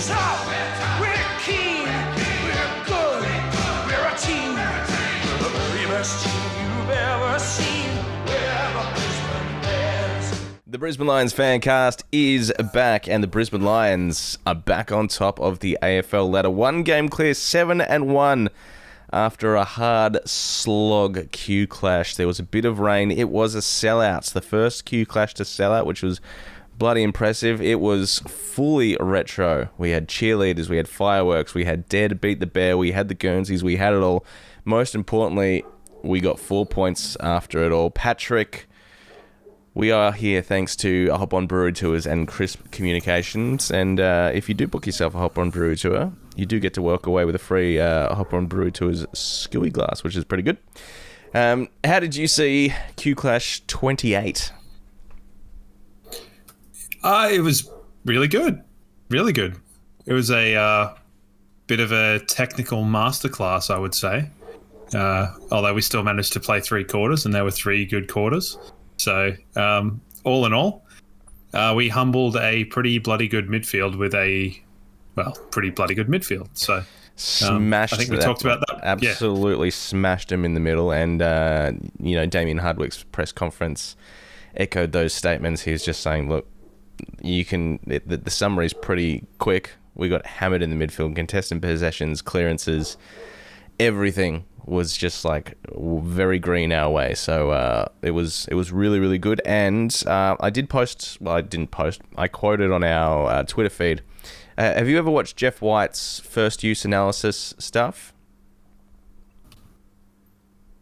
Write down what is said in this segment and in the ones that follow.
tough, we're keen, we're good, we're a team. We're the very best team you've ever seen. We're the Brisbane Bears. The Brisbane Lions Fancast is back, and the Brisbane Lions are back on top of the AFL ladder. 1 game clear, 7-1 after a hard slog Q clash. There was a bit of rain. It was a sellout. The first Q clash to sell out, which was bloody impressive. It was fully retro. We had cheerleaders, we had fireworks, we had Dare to Beat the Bear, we had the Guernseys, we had it all. Most importantly, we got 4 points after it all. Patrick, we are here thanks to a Hop On Brewery Tours and Crisp Communications. And if you do book yourself a Hop On Brewery Tour, you do get to walk away with a free Hop On Brewery Tours skewy glass, which is pretty good. How did you see Q Clash 28? It was really good. Really good. It was a bit of a technical masterclass, I would say. Although we still managed to play 3 quarters, and there were 3 good quarters. So, all in all, we humbled a pretty bloody good midfield with pretty bloody good midfield. So, Smashed. I think we talked about that. Absolutely smashed him in the middle. And, Damien Hardwick's press conference echoed those statements. He was just saying, look, the summary is pretty quick. We got hammered in the midfield, contested possessions, clearances, everything was just like very green our way. So it was really, really good. And I quoted on our Twitter feed. Have you ever watched Jeff White's first use analysis stuff?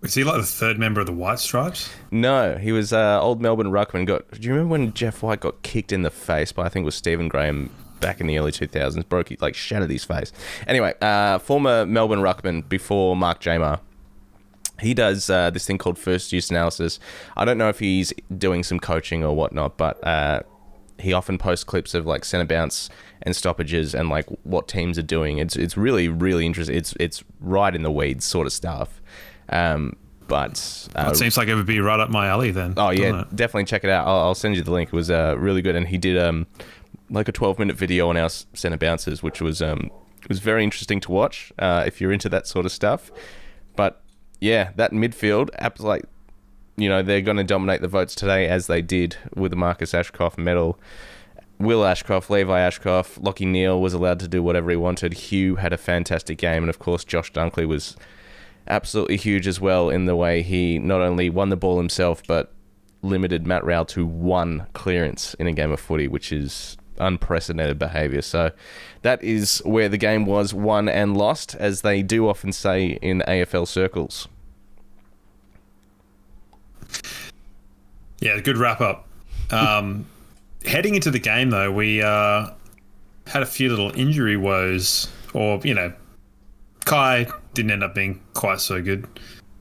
Is he like the 3rd member of the White Stripes? No, he was old Melbourne ruckman. Do you remember when Jeff White got kicked in the face by, I think it was Stephen Graham back in the early 2000s? Shattered his face. Anyway, former Melbourne ruckman before Mark Jamar. He does this thing called first use analysis. I don't know if he's doing some coaching or whatnot, but he often posts clips of like centre bounce and stoppages and like what teams are doing. It's really, really interesting. It's right in the weeds sort of stuff. But it seems like it would be right up my alley then. Oh yeah, definitely check it out. I'll send you the link. It was really good, and he did like a 12-minute video on our centre bounces, which was very interesting to watch if you're into that sort of stuff. But yeah, that midfield, they're going to dominate the votes today, as they did with the Marcus Ashcroft medal. Will Ashcroft, Levi Ashcroft, Lachie Neale was allowed to do whatever he wanted. Hugh had a fantastic game, and of course Josh Dunkley was absolutely huge as well in the way he not only won the ball himself, but limited Matt Rowell to 1 clearance in a game of footy, which is unprecedented behaviour. So that is where the game was won and lost, as they do often say in AFL circles. Yeah, good wrap up. Heading into the game, though, we had a few little injury woes, or, Kai didn't end up being quite so good.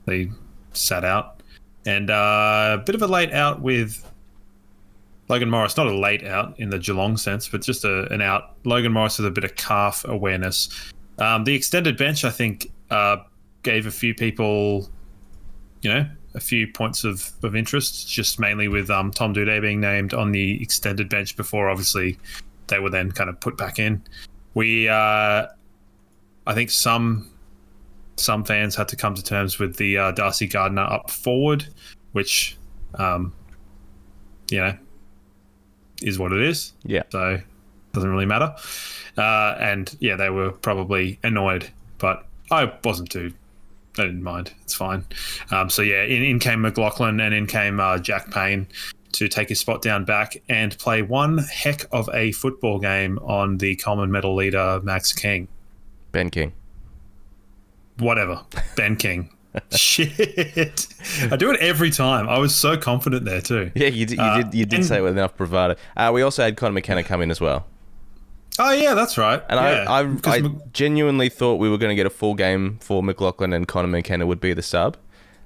They sat out. And a bit of a late out with Logan Morris. Not a late out in the Geelong sense, but just an out. Logan Morris with a bit of calf awareness. The extended bench, I think, gave a few people, a few points of interest, just mainly with Tom Doedee being named on the extended bench before, obviously, they were then kind of put back in. I think some fans had to come to terms with the Darcy Gardner up forward, which, is what it is. Yeah. So doesn't really matter. And yeah, they were probably annoyed, but I didn't mind. It's fine. So yeah, in came McLaughlin, and in came Jack Payne to take his spot down back and play one heck of a football game on the Coleman medal leader, Max King. Ben King. Whatever. Ben King. Shit. I do it every time. I was so confident there too. Yeah, you did say it with enough bravado. We also had Conor McKenna come in as well. Oh yeah, that's right. And yeah. I genuinely thought we were going to get a full game for McLaughlin and Conor McKenna would be the sub.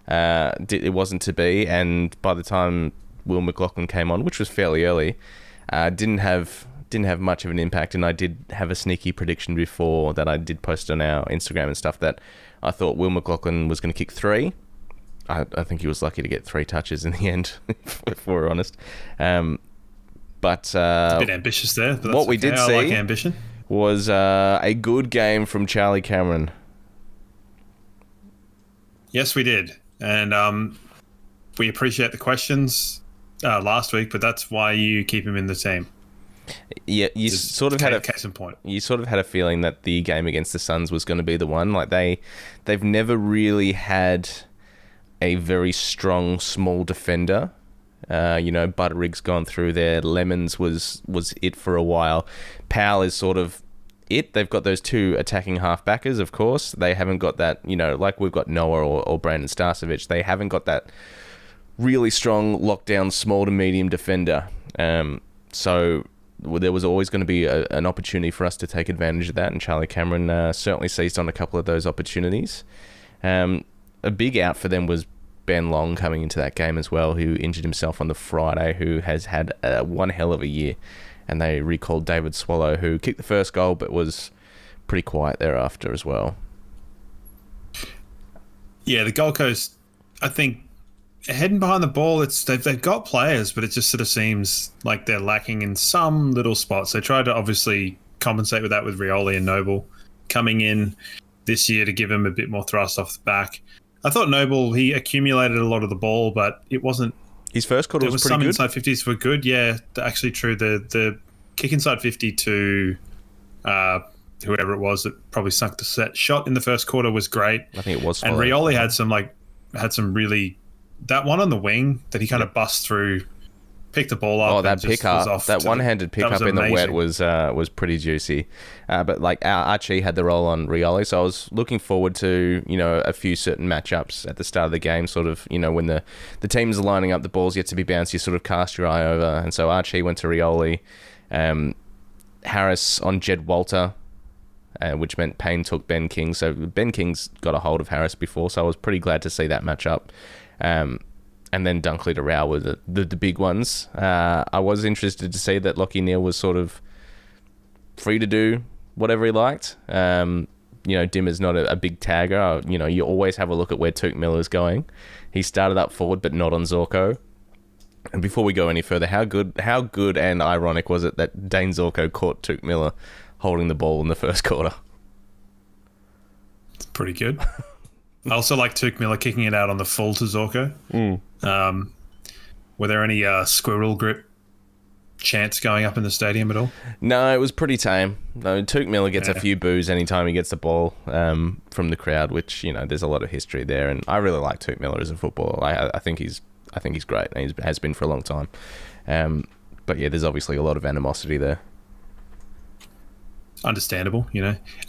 It wasn't to be, and by the time Will McLaughlin came on, which was fairly early, didn't have much of an impact. And I did have a sneaky prediction before that I did post on our Instagram and stuff that I thought Will McLaughlin was going to kick 3. I think he was lucky to get 3 touches in the end, if we're honest. But it's a bit ambitious there. But what we did see, I like ambition. was a good game from Charlie Cameron. Yes, we did. And we appreciate the questions last week, but that's why you keep him in the team. Yeah, you sort of had a case in point. You sort of had a feeling that the game against the Suns was going to be the one. Like they've never really had a very strong small defender. Butterig's gone through there. Lemons was it for a while. Powell is sort of it. They've got those two attacking halfbackers, of course. They haven't got that, like we've got Noah or Brandon Starcevic. They haven't got that really strong lockdown small to medium defender. So there was always going to be an opportunity for us to take advantage of that, and Charlie Cameron certainly seized on a couple of those opportunities. A big out for them was Ben Long coming into that game as well, who injured himself on the Friday, who has had one hell of a year. And they recalled David Swallow, who kicked the first goal but was pretty quiet thereafter as well. Yeah, the Gold Coast, I think, heading behind the ball, they've got players, but it just sort of seems like they're lacking in some little spots. They tried to obviously compensate with that with Rioli and Noble coming in this year to give him a bit more thrust off the back. I thought Noble, he accumulated a lot of the ball, but it wasn't... His first quarter was pretty good. Some inside 50s were good, yeah. Actually true. The kick inside 50 to whoever it was that probably sunk the set shot in the first quarter was great. I think it was. And Rioli had some really... That one on the wing that he kind of bust through, picked the ball up. Oh, that pickup, that one-handed pickup in the wet was pretty juicy. But Archie had the role on Rioli, so I was looking forward to a few certain matchups at the start of the game. Sort of when the teams are lining up, the ball's yet to be bounced, you sort of cast your eye over. And so Archie went to Rioli, Harris on Jed Walter, which meant Payne took Ben King. So Ben King's got a hold of Harris before, so I was pretty glad to see that matchup. And then Dunkley to Rao were the big ones. I was interested to see that Lachie Neale was sort of free to do whatever he liked. Dimmer's not a big tagger. You always have a look at where Tuke Miller's going. He started up forward, but not on Zorko. And before we go any further, how good and ironic was it that Dane Zorko caught Tuke Miller holding the ball in the first quarter? It's pretty good. I also like Tuke Miller kicking it out on the full to Zorko. Were there any squirrel grip chants going up in the stadium at all? No, it was pretty tame. No, Tuke Miller gets a few boos anytime he gets the ball from the crowd, which there's a lot of history there, and I really like Tuke Miller as a footballer. I think he's great, and he has been for a long time. But yeah, there's obviously a lot of animosity there. Understandable,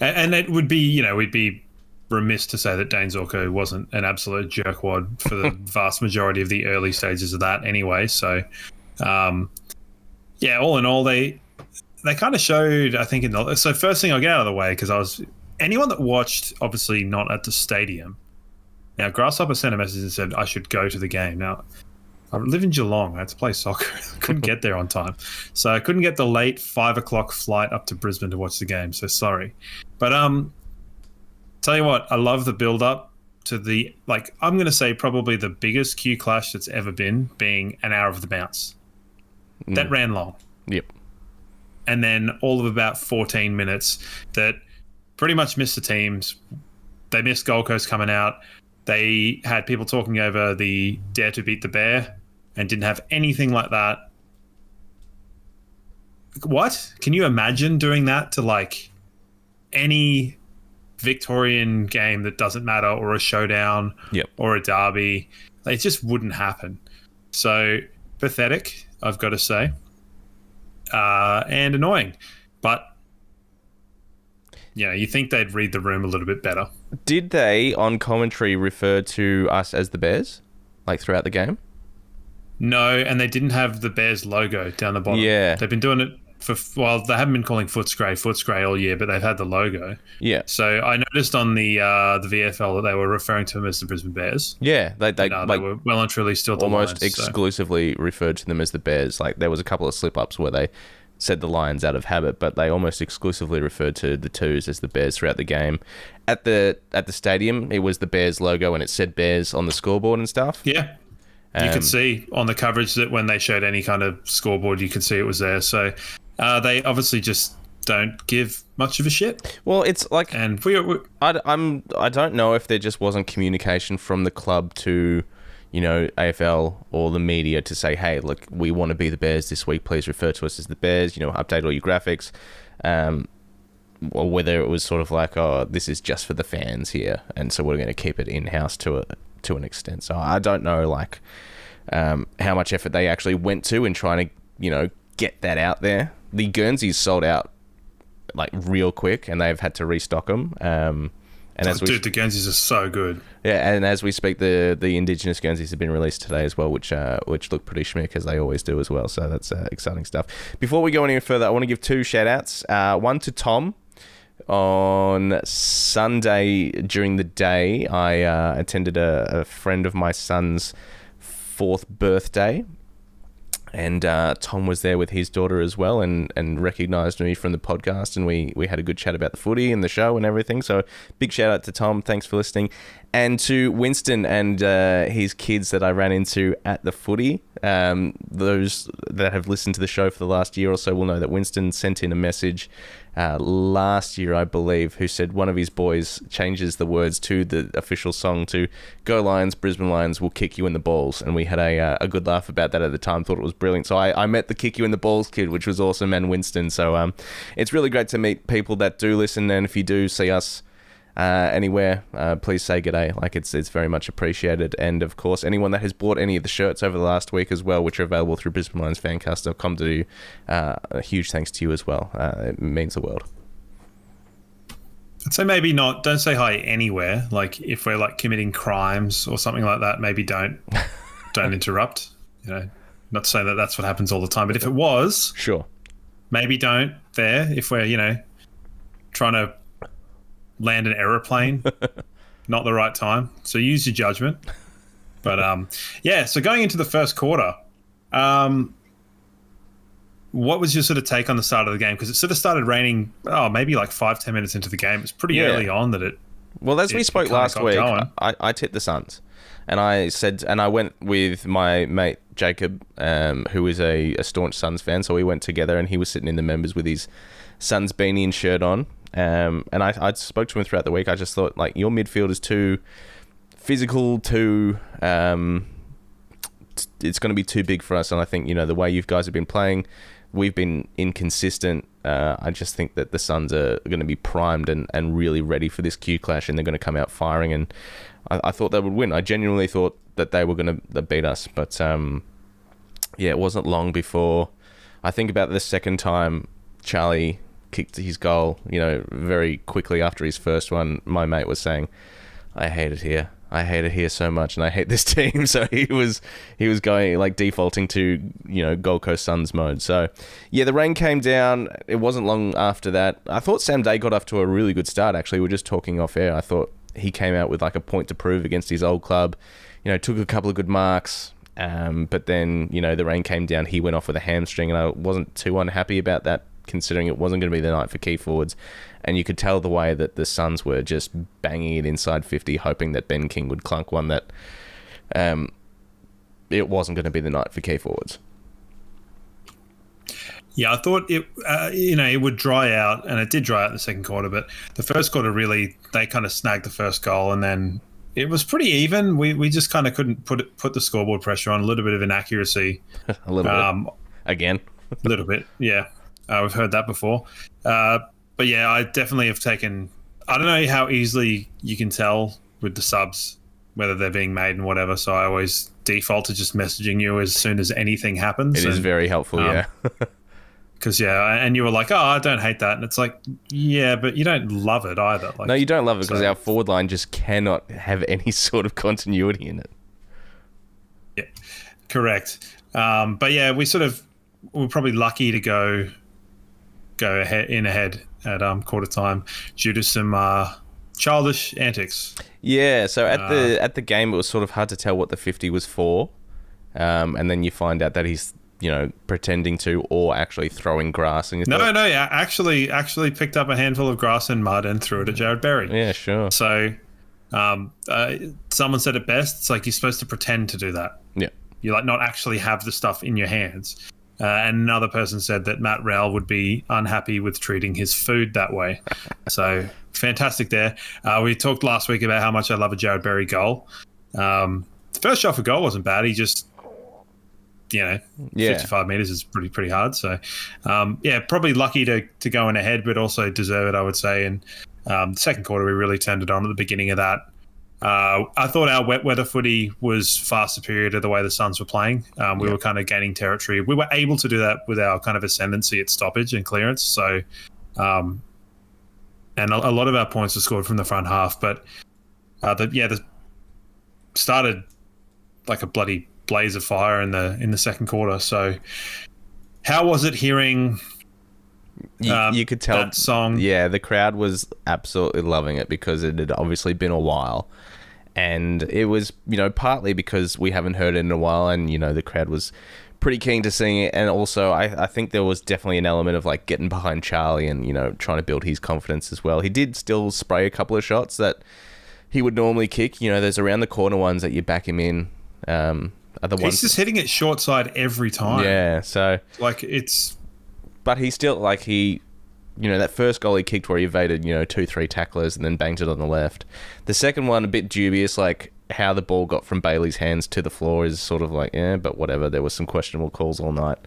and it would be we'd be remiss to say that Dane Zorko wasn't an absolute jerkwad for the vast majority of the early stages of that anyway. So, all in all, they kind of showed, I think, so first thing I'll get out of the way, because anyone that watched, obviously not at the stadium. Now, Grasshopper sent a message and said I should go to the game. Now, I live in Geelong. I had to play soccer. I couldn't get there on time. So I couldn't get the late 5 o'clock flight up to Brisbane to watch the game. So sorry. But, tell you what, I love the build-up to the, I'm going to say probably the biggest Q clash that's ever been, being an hour of the bounce. That ran long. Yep. And then all of about 14 minutes that pretty much missed the teams. They missed Gold Coast coming out. They had people talking over the dare to beat the bear and didn't have anything like that. What? Can you imagine doing that to, any Victorian game that doesn't matter, or a showdown, or a derby? It just wouldn't happen. So pathetic, I've got to say, and annoying. But you think they'd read the room a little bit better. Did they on commentary refer to us as the Bears, throughout the game? No, and they didn't have the Bears logo down the bottom. Yeah, they've been doing it they haven't been calling Footscray all year, but they've had the logo. Yeah. So I noticed on the VFL that they were referring to them as the Brisbane Bears. Yeah, they were well and truly still the almost Lions, exclusively referred to them as the Bears. There was a couple of slip-ups where they said the Lions out of habit, but they almost exclusively referred to the Twos as the Bears throughout the game. At the stadium, it was the Bears logo, and it said Bears on the scoreboard and stuff. Yeah. You could see on the coverage that when they showed any kind of scoreboard, you could see it was there. So they obviously just don't give much of a shit. Well, it's like, And I don't know if there just wasn't communication from the club to, AFL or the media to say, hey, look, we want to be the Bears this week. Please refer to us as the Bears. Update all your graphics. Or whether it was sort of like, oh, this is just for the fans here, and so we're going to keep it in house to an extent. So I don't know, like, how much effort they actually went to in trying to, get that out there. The Guernseys sold out like real quick, and they've had to restock them. The Guernseys are so good. Yeah, and as we speak, the Indigenous Guernseys have been released today as well, which look pretty schmick, as they always do as well. So that's exciting stuff. Before we go any further, I want to give 2 shout-outs. One to Tom. On Sunday during the day, I attended a friend of my son's 4th birthday, and Tom was there with his daughter as well, and recognised me from the podcast, and we had a good chat about the footy and the show and everything. So big shout out to Tom, thanks for listening, and to Winston and his kids that I ran into at the footy. Those that have listened to the show for the last year or so will know that Winston sent in a message last year, I believe, who said one of his boys changes the words to the official song to "Go Lions, Brisbane Lions will kick you in the balls," and we had a good laugh about that at the time. Thought it was brilliant. So I met the kick you in the balls kid, which was awesome, and Winston. So it's really great to meet people that do listen, and if you do see us anywhere, please say g'day. Like, it's very much appreciated. And of course, anyone that has bought any of the shirts over the last week as well, which are available through BrisbaneLionsFancast.com, to a huge thanks to you as well. It means the world. I'd say maybe not. Don't say hi anywhere. Like, if we're like committing crimes or something like that, maybe don't interrupt. Not to say that that's what happens all the time, but if it was, sure, maybe don't there. If we're trying to land an aeroplane, not the right time. So use your judgment. But so going into the first quarter, what was your sort of take on the start of the game? Because it sort of started raining, maybe like 5-10 minutes into the game. It was pretty early on that it. Well, as we spoke last week, I tipped the Suns, and I went with my mate Jacob, who is a staunch Suns fan. So we went together, and he was sitting in the members with his Suns beanie and shirt on. And I spoke to him throughout the week. I just thought, like, your midfield is too physical, too... it's going to be too big for us. And I think, the way you guys have been playing, we've been inconsistent. I just think that the Suns are going to be primed and really ready for this Q clash, and they're going to come out firing. And I thought they would win. I genuinely thought that they were going to beat us. But, it wasn't long before... I think about the second time Charlie kicked his goal, very quickly after his first one, my mate was saying, I hate it here. I hate it here so much, and I hate this team. So he was going, like, defaulting to, Gold Coast Suns mode. So, the rain came down. It wasn't long after that. I thought Sam Day got off to a really good start, actually. We were just talking off air. I thought he came out with, like, a point to prove against his old club. Took a couple of good marks. But then, the rain came down. He went off with a hamstring, and I wasn't too unhappy about that, considering it wasn't going to be the night for key forwards. And you could tell the way that the Suns were just banging it inside 50, hoping that Ben King would clunk one, that it wasn't going to be the night for key forwards. Yeah, I thought it would dry out, and it did dry out in the second quarter, but the first quarter, really, they kind of snagged the first goal, and then it was pretty even. We just kind of couldn't put the scoreboard pressure on. A little bit of inaccuracy. A little bit. Again. A little bit, yeah. We've heard that before. But yeah, I definitely have taken... I don't know how easily you can tell with the subs whether they're being made and whatever, so I always default to just messaging you as soon as anything happens. It is very helpful, yeah. Because, and you were like, I don't hate that. And it's like, yeah, but you don't love it either. Like, no, you don't love it because our forward line just cannot have any sort of continuity in it. Yeah, correct. But yeah, we're probably lucky to go ahead at quarter time due to some childish antics. Yeah, so at the game it was sort of hard to tell what the 50 was for, and then you find out that he's pretending to or actually throwing grass. And actually picked up a handful of grass and mud and threw it at Jared Berry. Yeah, sure. So someone said it best. It's like you're supposed to pretend to do that. Yeah. You like not actually have the stuff in your hands. And another person said that Matt Rowell would be unhappy with treating his food that way. So fantastic there. We talked last week about how much I love a Jared Berry goal. The first shot for goal wasn't bad. He just, 55 metres is pretty hard. So, probably lucky to go in ahead, but also deserve it, I would say. And the second quarter, we really turned it on at the beginning of that. I thought our wet weather footy was far superior to the way the Suns were playing. We were kind of gaining territory. We were able to do that with our kind of ascendancy at stoppage and clearance. So, and a lot of our points were scored from the front half. But the started like a bloody blaze of fire in the second quarter. So, how was it hearing? You could tell that song. Yeah, the crowd was absolutely loving it because it had obviously been a while. And it was, partly because we haven't heard it in a while and, the crowd was pretty keen to sing it. And also, I think there was definitely an element of, like, getting behind Charlie and, trying to build his confidence as well. He did still spray a couple of shots that he would normally kick. There's around the corner ones that you back him in. He's just hitting it short side every time. Yeah, so... Like, it's... But he still, that first goal he kicked where he evaded, 2-3 tacklers and then banged it on the left. The second one, a bit dubious, like how the ball got from Bailey's hands to the floor is sort of like, but whatever. There was some questionable calls all night.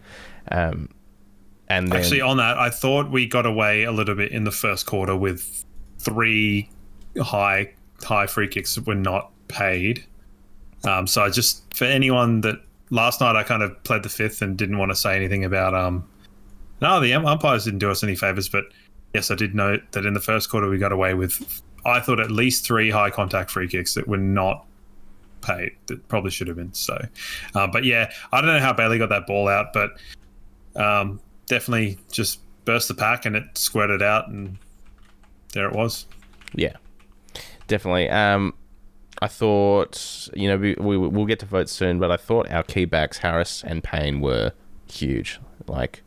And then, actually, on that, I thought we got away a little bit in the first quarter with 3 high free kicks that were not paid. So I just, for anyone that, last night I kind of pled the fifth and didn't want to say anything about... No, the umpires didn't do us any favours, but yes, I did note that in the first quarter we got away with, I thought, at least 3 high contact free kicks that were not paid, that probably should have been. So, but yeah, I don't know how Bailey got that ball out, but definitely just burst the pack and it squirted out, and there it was. Yeah, definitely. I thought, we'll get to votes soon, but I thought our key backs, Harris and Payne, were huge. Like,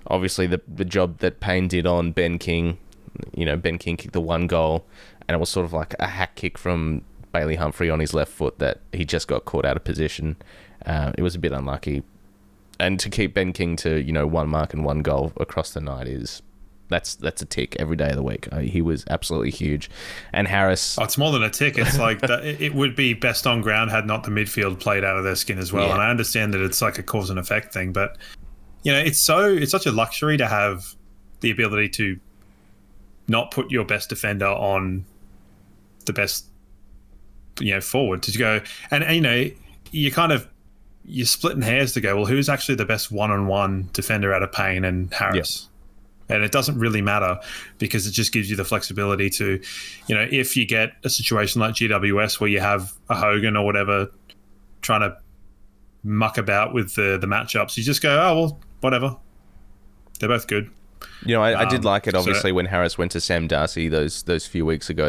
obviously, the job that Payne did on Ben King, Ben King kicked the 1 goal, and it was sort of like a hack kick from Bailey Humphrey on his left foot that he just got caught out of position. It was a bit unlucky. And to keep Ben King to, 1 mark and 1 goal across the night that's a tick every day of the week. He was absolutely huge. And Harris... Oh, it's more than a tick. It's like it would be best on ground had not the midfield played out of their skin as well. Yeah. And I understand that it's like a cause and effect thing, but... it's such a luxury to have the ability to not put your best defender on the best, forward to go. And you're splitting hairs to go, well, who's actually the best one-on-one defender out of Payne and Harris? Yep. And it doesn't really matter because it just gives you the flexibility to, if you get a situation like GWS where you have a Hogan or whatever trying to muck about with the matchups, you just go, oh, well, whatever. They're both good. I did like it, obviously, when Harris went to Sam Darcy those few weeks ago.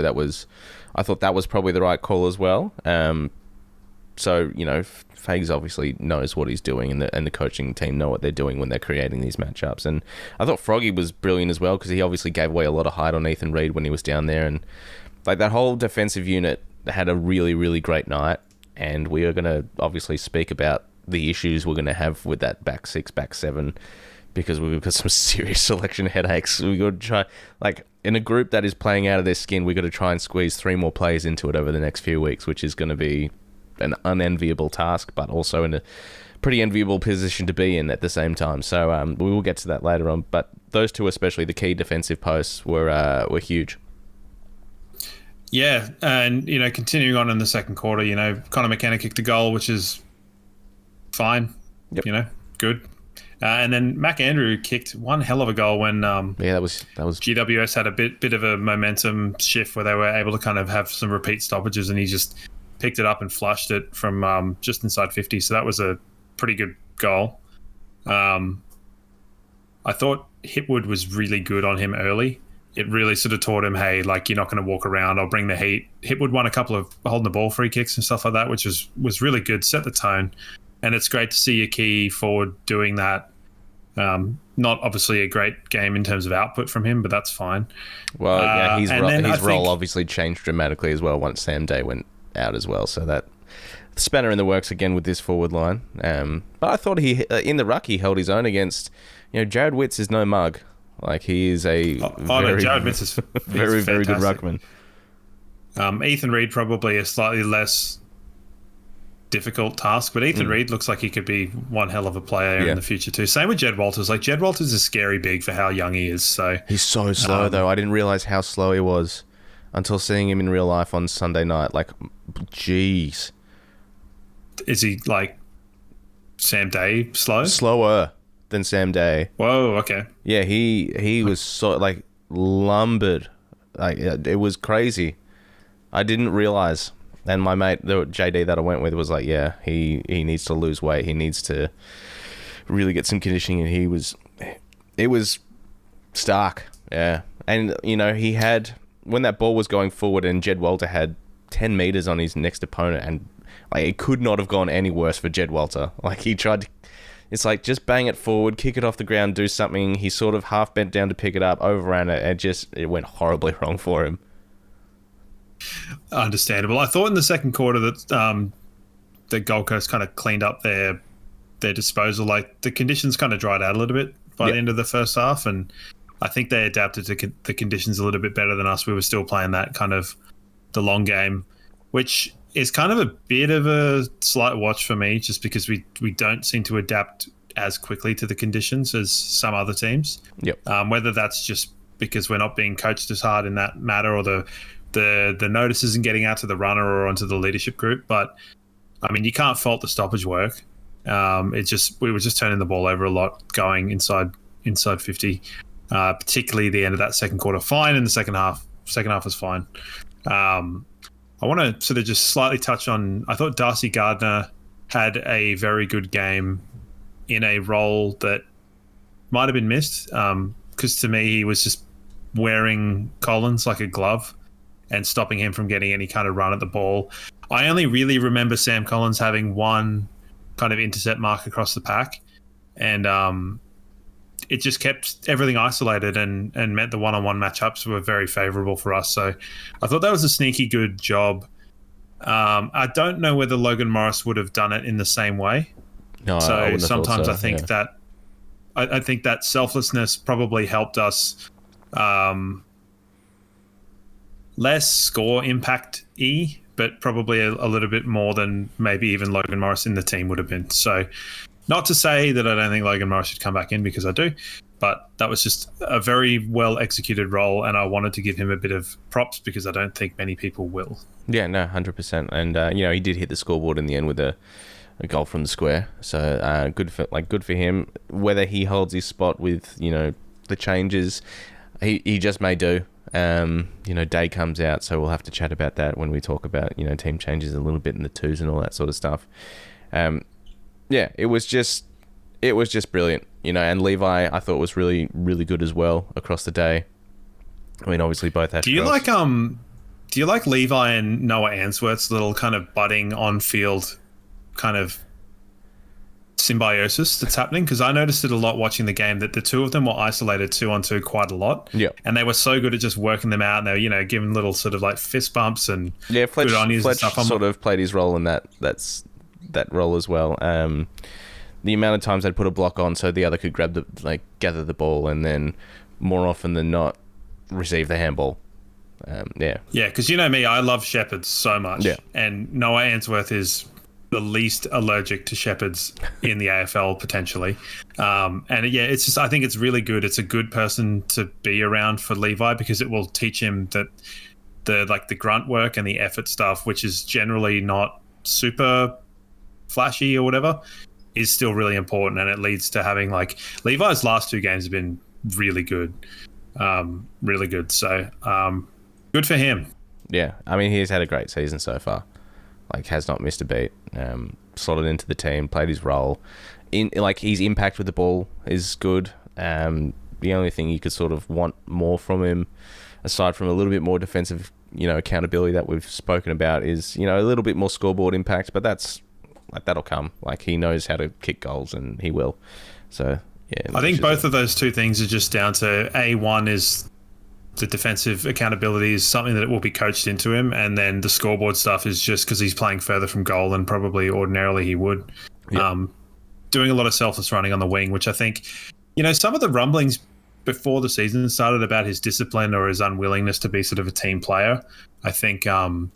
I thought that was probably the right call as well. So, Fags obviously knows what he's doing, and the coaching team know what they're doing when they're creating these matchups. And I thought Froggy was brilliant as well because he obviously gave away a lot of height on Ethan Reid when he was down there. And like that whole defensive unit had a really, really great night. And we are going to obviously speak about the issues we're going to have with that back 6, back 7, because we've got some serious selection headaches. We've got to try, like, in a group that is playing out of their skin, we've got to try and squeeze 3 more players into it over the next few weeks, which is going to be an unenviable task, but also in a pretty enviable position to be in at the same time. So we will get to that later on. But those 2, especially the key defensive posts, were huge. Yeah, and continuing on in the second quarter, Connor McKenna kicked a goal, which is fine. Yep. Good. And then Mac Andrew kicked one hell of a goal when that was GWS had a bit of a momentum shift where they were able to kind of have some repeat stoppages, and he just picked it up and flushed it from just inside 50. So that was a pretty good goal. I thought Hipwood was really good on him early. It really sort of taught him, hey, like, you're not going to walk around. I'll bring the heat. Hipwood won a couple of holding the ball free kicks and stuff like that, which was really good. Set the tone. And it's great to see your key forward doing that. Not obviously a great game in terms of output from him, but that's fine. Well, his role obviously changed dramatically as well once Sam Day went out as well. So spanner in the works again with this forward line. But I thought he in the ruck he held his own against. Jared Witts is no mug. Like he is a Jared Witts is very very good ruckman. Ethan Reid probably a slightly less difficult task, but Ethan Reid looks like he could be one hell of a player in the future too. Same with Jed Walters. Like Jed Walters is scary big for how young he is. So he's so slow though. I didn't realize how slow he was until seeing him in real life on Sunday night. Like, jeez. Is he like Sam Day slow? Slower than Sam Day. Whoa, okay. Yeah, he was so like lumbered. Like it was crazy. I didn't realize. And my mate, the JD that I went with, was like, yeah, he needs to lose weight. He needs to really get some conditioning. And it was stark. Yeah. And, he had, when that ball was going forward and Jed Walter had 10 meters on his next opponent, and like it could not have gone any worse for Jed Walter. Like he tried to, it's like just bang it forward, kick it off the ground, do something. He sort of half bent down to pick it up, overran it, and it went horribly wrong for him. Understandable. I thought in the second quarter that the Gold Coast kind of cleaned up their disposal. Like the conditions kind of dried out a little bit by the end of the first half, and I think they adapted to the conditions a little bit better than us. We were still playing that kind of the long game, which is kind of a bit of a slight watch for me, just because we don't seem to adapt as quickly to the conditions as some other teams. Yep. Whether that's just because we're not being coached as hard in that matter, or the notice isn't getting out to the runner or onto the leadership group. But I mean, you can't fault the stoppage work. We were just turning the ball over a lot, going inside 50, particularly the end of that second quarter. Fine in the second half. Second half was fine. I want to sort of just slightly touch on, I thought Darcy Gardner had a very good game in a role that might have been missed, because to me he was just wearing Collins like a glove and stopping him from getting any kind of run at the ball. I only really remember Sam Collins having one kind of intercept mark across the pack, and it just kept everything isolated and meant the one-on-one matchups were very favourable for us. So I thought that was a sneaky good job. I don't know whether Logan Morris would have done it in the same way. No, so I wouldn't have sometimes thought so, I think that I think that selflessness probably helped us less score impact but probably a little bit more than maybe even Logan Morris in the team would have been. So not to say that I don't think Logan Morris should come back in, because I do, but that was just a very well executed role, and I wanted to give him a bit of props because I don't think many people will. Yeah, no, 100%. And he did hit the scoreboard in the end with a goal from the square. So good for him. Whether he holds his spot with the changes, he just may do. Day comes out, so we'll have to chat about that when we talk about team changes a little bit in the twos and all that sort of stuff. It was just brilliant, and Levi I thought was really, really good as well across the day. I mean, obviously both had. Do you like Levi and Noah Answorth's little kind of budding on field kind of symbiosis that's happening? Because I noticed it a lot watching the game, that the two of them were isolated 2-on-2 quite a lot. Yeah. And they were so good at just working them out, and they were, giving little sort of like fist bumps and Fletch, good on you and stuff. Sort of played his role in that role as well. The amount of times they'd put a block on so the other could gather the ball, and then more often than not receive the handball. Because me, I love Shepherds so much. Yeah. And Noah Answorth is the least allergic to Shepherds in the AFL potentially. It's just, I think it's really good. It's a good person to be around for Levi, because it will teach him that the grunt work and the effort stuff, which is generally not super flashy or whatever, is still really important. And it leads to having Levi's last two games have been really good. Really good. So good for him. Yeah. I mean, he's had a great season so far. Has not missed a beat. Slotted into the team, played his role. His impact with the ball is good. The only thing you could sort of want more from him, aside from a little bit more defensive, accountability that we've spoken about, is a little bit more scoreboard impact. But that'll come. He knows how to kick goals, and he will. So yeah, I think both of those two things are just down to one is the defensive accountability is something that will be coached into him, and then the scoreboard stuff is just because he's playing further from goal than probably ordinarily he would. Yep. Doing a lot of selfless running on the wing, which I think, some of the rumblings before the season started about his discipline or his unwillingness to be sort of a team player. I think when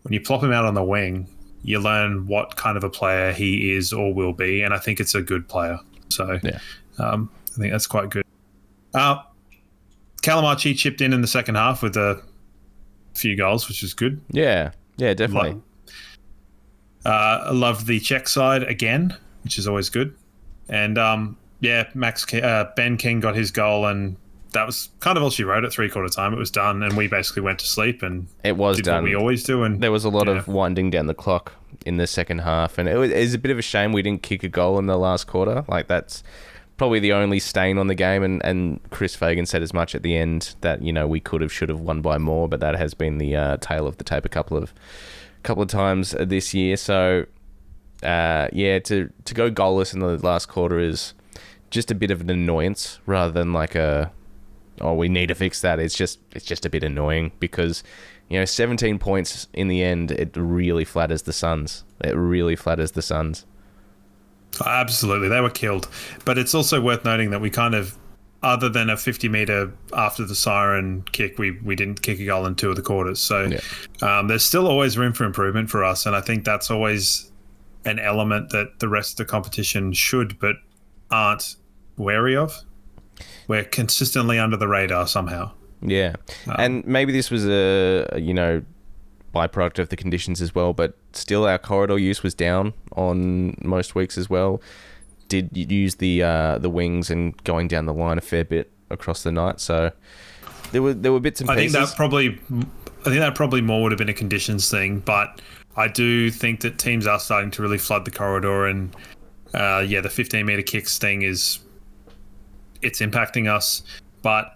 you plop him out on the wing, you learn what kind of a player he is or will be, and I think it's a good player. So I think that's quite good. Calamachi chipped in the second half with a few goals, which is good. Yeah, definitely. I loved the Czech side again, which is always good. And Ben King got his goal, and that was kind of all she wrote at 3/4 time. It was done, and we basically went to sleep and did done. What we always do. And there was a lot of winding down the clock in the second half, and it was a bit of a shame we didn't kick a goal in the last quarter. Like, that's probably the only stain on the game, and Chris Fagan said as much at the end that we should have won by more, but that has been the tail of the tape a couple of times this year. So to go goalless in the last quarter is just a bit of an annoyance rather than like we need to fix that. It's just a bit annoying because 17 points in the end, it really flatters the Suns. Absolutely, they were killed. But it's also worth noting that we kind of, other than a 50-metre after the siren kick, we didn't kick a goal in 2 of the quarters. So there's still always room for improvement for us, and I think that's always an element that the rest of the competition should but aren't wary of. We're consistently under the radar somehow. Yeah, and maybe this was a byproduct of the conditions as well, but still our corridor use was down on most weeks as well. Did use the wings and going down the line a fair bit across the night, so there were bits and pieces. I think that probably more would have been a conditions thing, but I do think that teams are starting to really flood the corridor, and the 15-metre kicks thing it's impacting us. But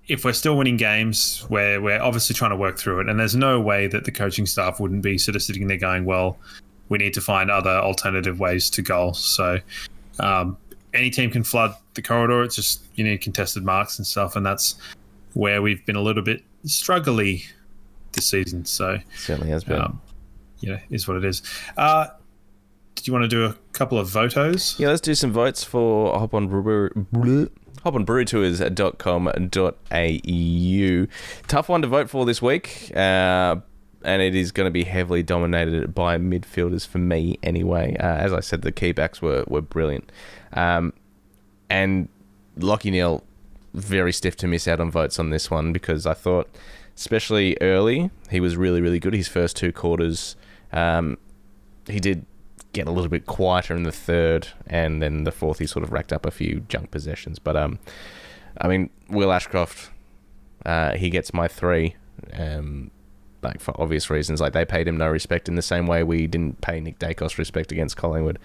if we're still winning games, we're obviously trying to work through it, and there's no way that the coaching staff wouldn't be sort of sitting there going, well, we need to find other alternative ways to goal. So any team can flood the corridor. It's just you need contested marks and stuff, and that's where we've been a little bit struggly this season. So certainly has been. Is what it is. Did you want to do a couple of votos? Yeah, let's do some votes for hoponbrewtours.com.au. Tough one to vote for this week, and it is going to be heavily dominated by midfielders for me anyway. As I said, the key backs were brilliant. And Lachie Neale, very stiff to miss out on votes on this one because I thought, especially early, he was really, really good. His first 2 quarters, he did get a little bit quieter in the third, and then the fourth he sort of racked up a few junk possessions. But Will Ashcroft, he gets my 3, for obvious reasons. Like, they paid him no respect in the same way we didn't pay Nick Dacos respect against Collingwood.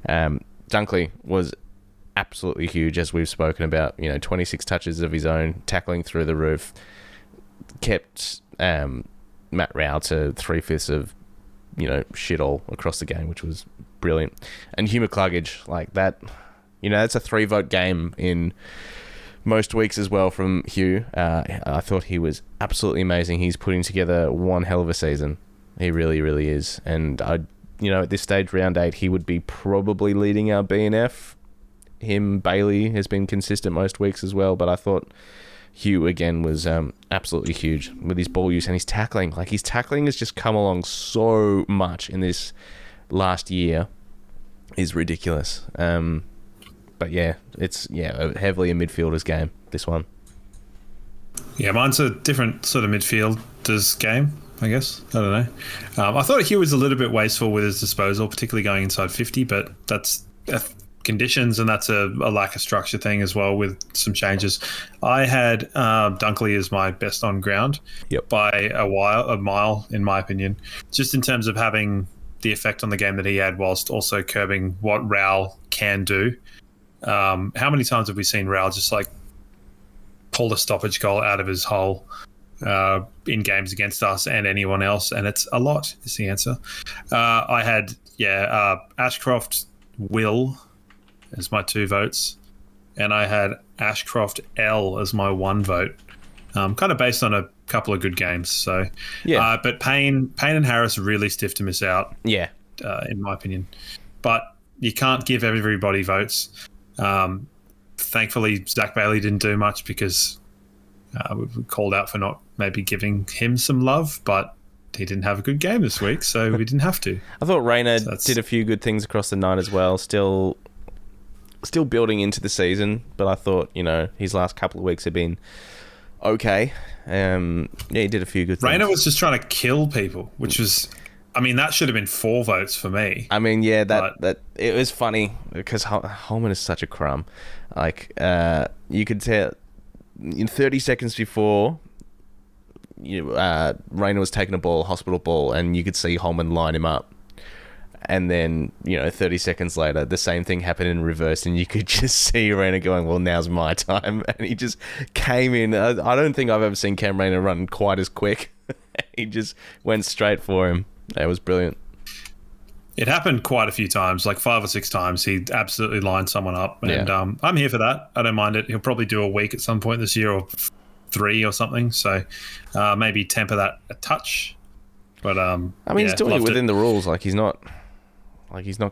Dunkley was absolutely huge, as we've spoken about. 26 touches of his own, tackling through the roof, kept Matt Rao to 3/5 of shit all across the game, which was brilliant. And Hugh McCluggage, like that, that's a 3-vote game in most weeks as well from Hugh. I thought he was absolutely amazing. He's putting together one hell of a season. He really, really is. And at this stage, round 8, he would be probably leading our BNF. Bailey has been consistent most weeks as well, but I thought Hugh again was absolutely huge with his ball use and his tackling. Like, his tackling has just come along so much in this last year is ridiculous. But it's heavily a midfielder's game, this one. Yeah, mine's a different sort of midfielder's game, I guess. I don't know. I thought Hugh was a little bit wasteful with his disposal, particularly going inside 50, but that's conditions, and that's a lack of structure thing as well with some changes. I had Dunkley as my best on ground by a mile, in my opinion, just in terms of having the effect on the game that he had whilst also curbing what Raul can do. How many times have we seen Raul just like pull a stoppage goal out of his hole in games against us and anyone else? And it's a lot, is the answer. I had, Ashcroft Will as my 2 votes, and I had Ashcroft L as my 1 vote. kind of based on a couple of good games. So, Yeah. but Payne and Harris are really stiff to miss out, Yeah. in my opinion. But you can't give everybody votes. Thankfully, Zach Bailey didn't do much because we were called out for not maybe giving him some love, but he didn't have a good game this week, so we didn't have to. I thought Rayner did a few good things across the night as well. Still building into the season, but I thought, his last couple of weeks have been okay. He did a few good things. Rayner was just trying to kill people, which was... I mean, that should have been 4 votes for me. I mean, yeah, that it was funny because Holman is such a crumb. Like, you could tell in 30 seconds before, Rayner was taking a ball, hospital ball, and you could see Holman line him up. And then, 30 seconds later, the same thing happened in reverse, and you could just see Rayner going, well, now's my time. And he just came in. I don't think I've ever seen Cam Rayner run quite as quick. He just went straight for him. That was brilliant. It happened quite a few times, like 5 or 6 times. He absolutely lined someone up. And I'm here for that. I don't mind it. He'll probably do a week at some point this year, or 3 or something. So maybe temper that a touch. But I mean, he's doing it within the rules. Like, he's not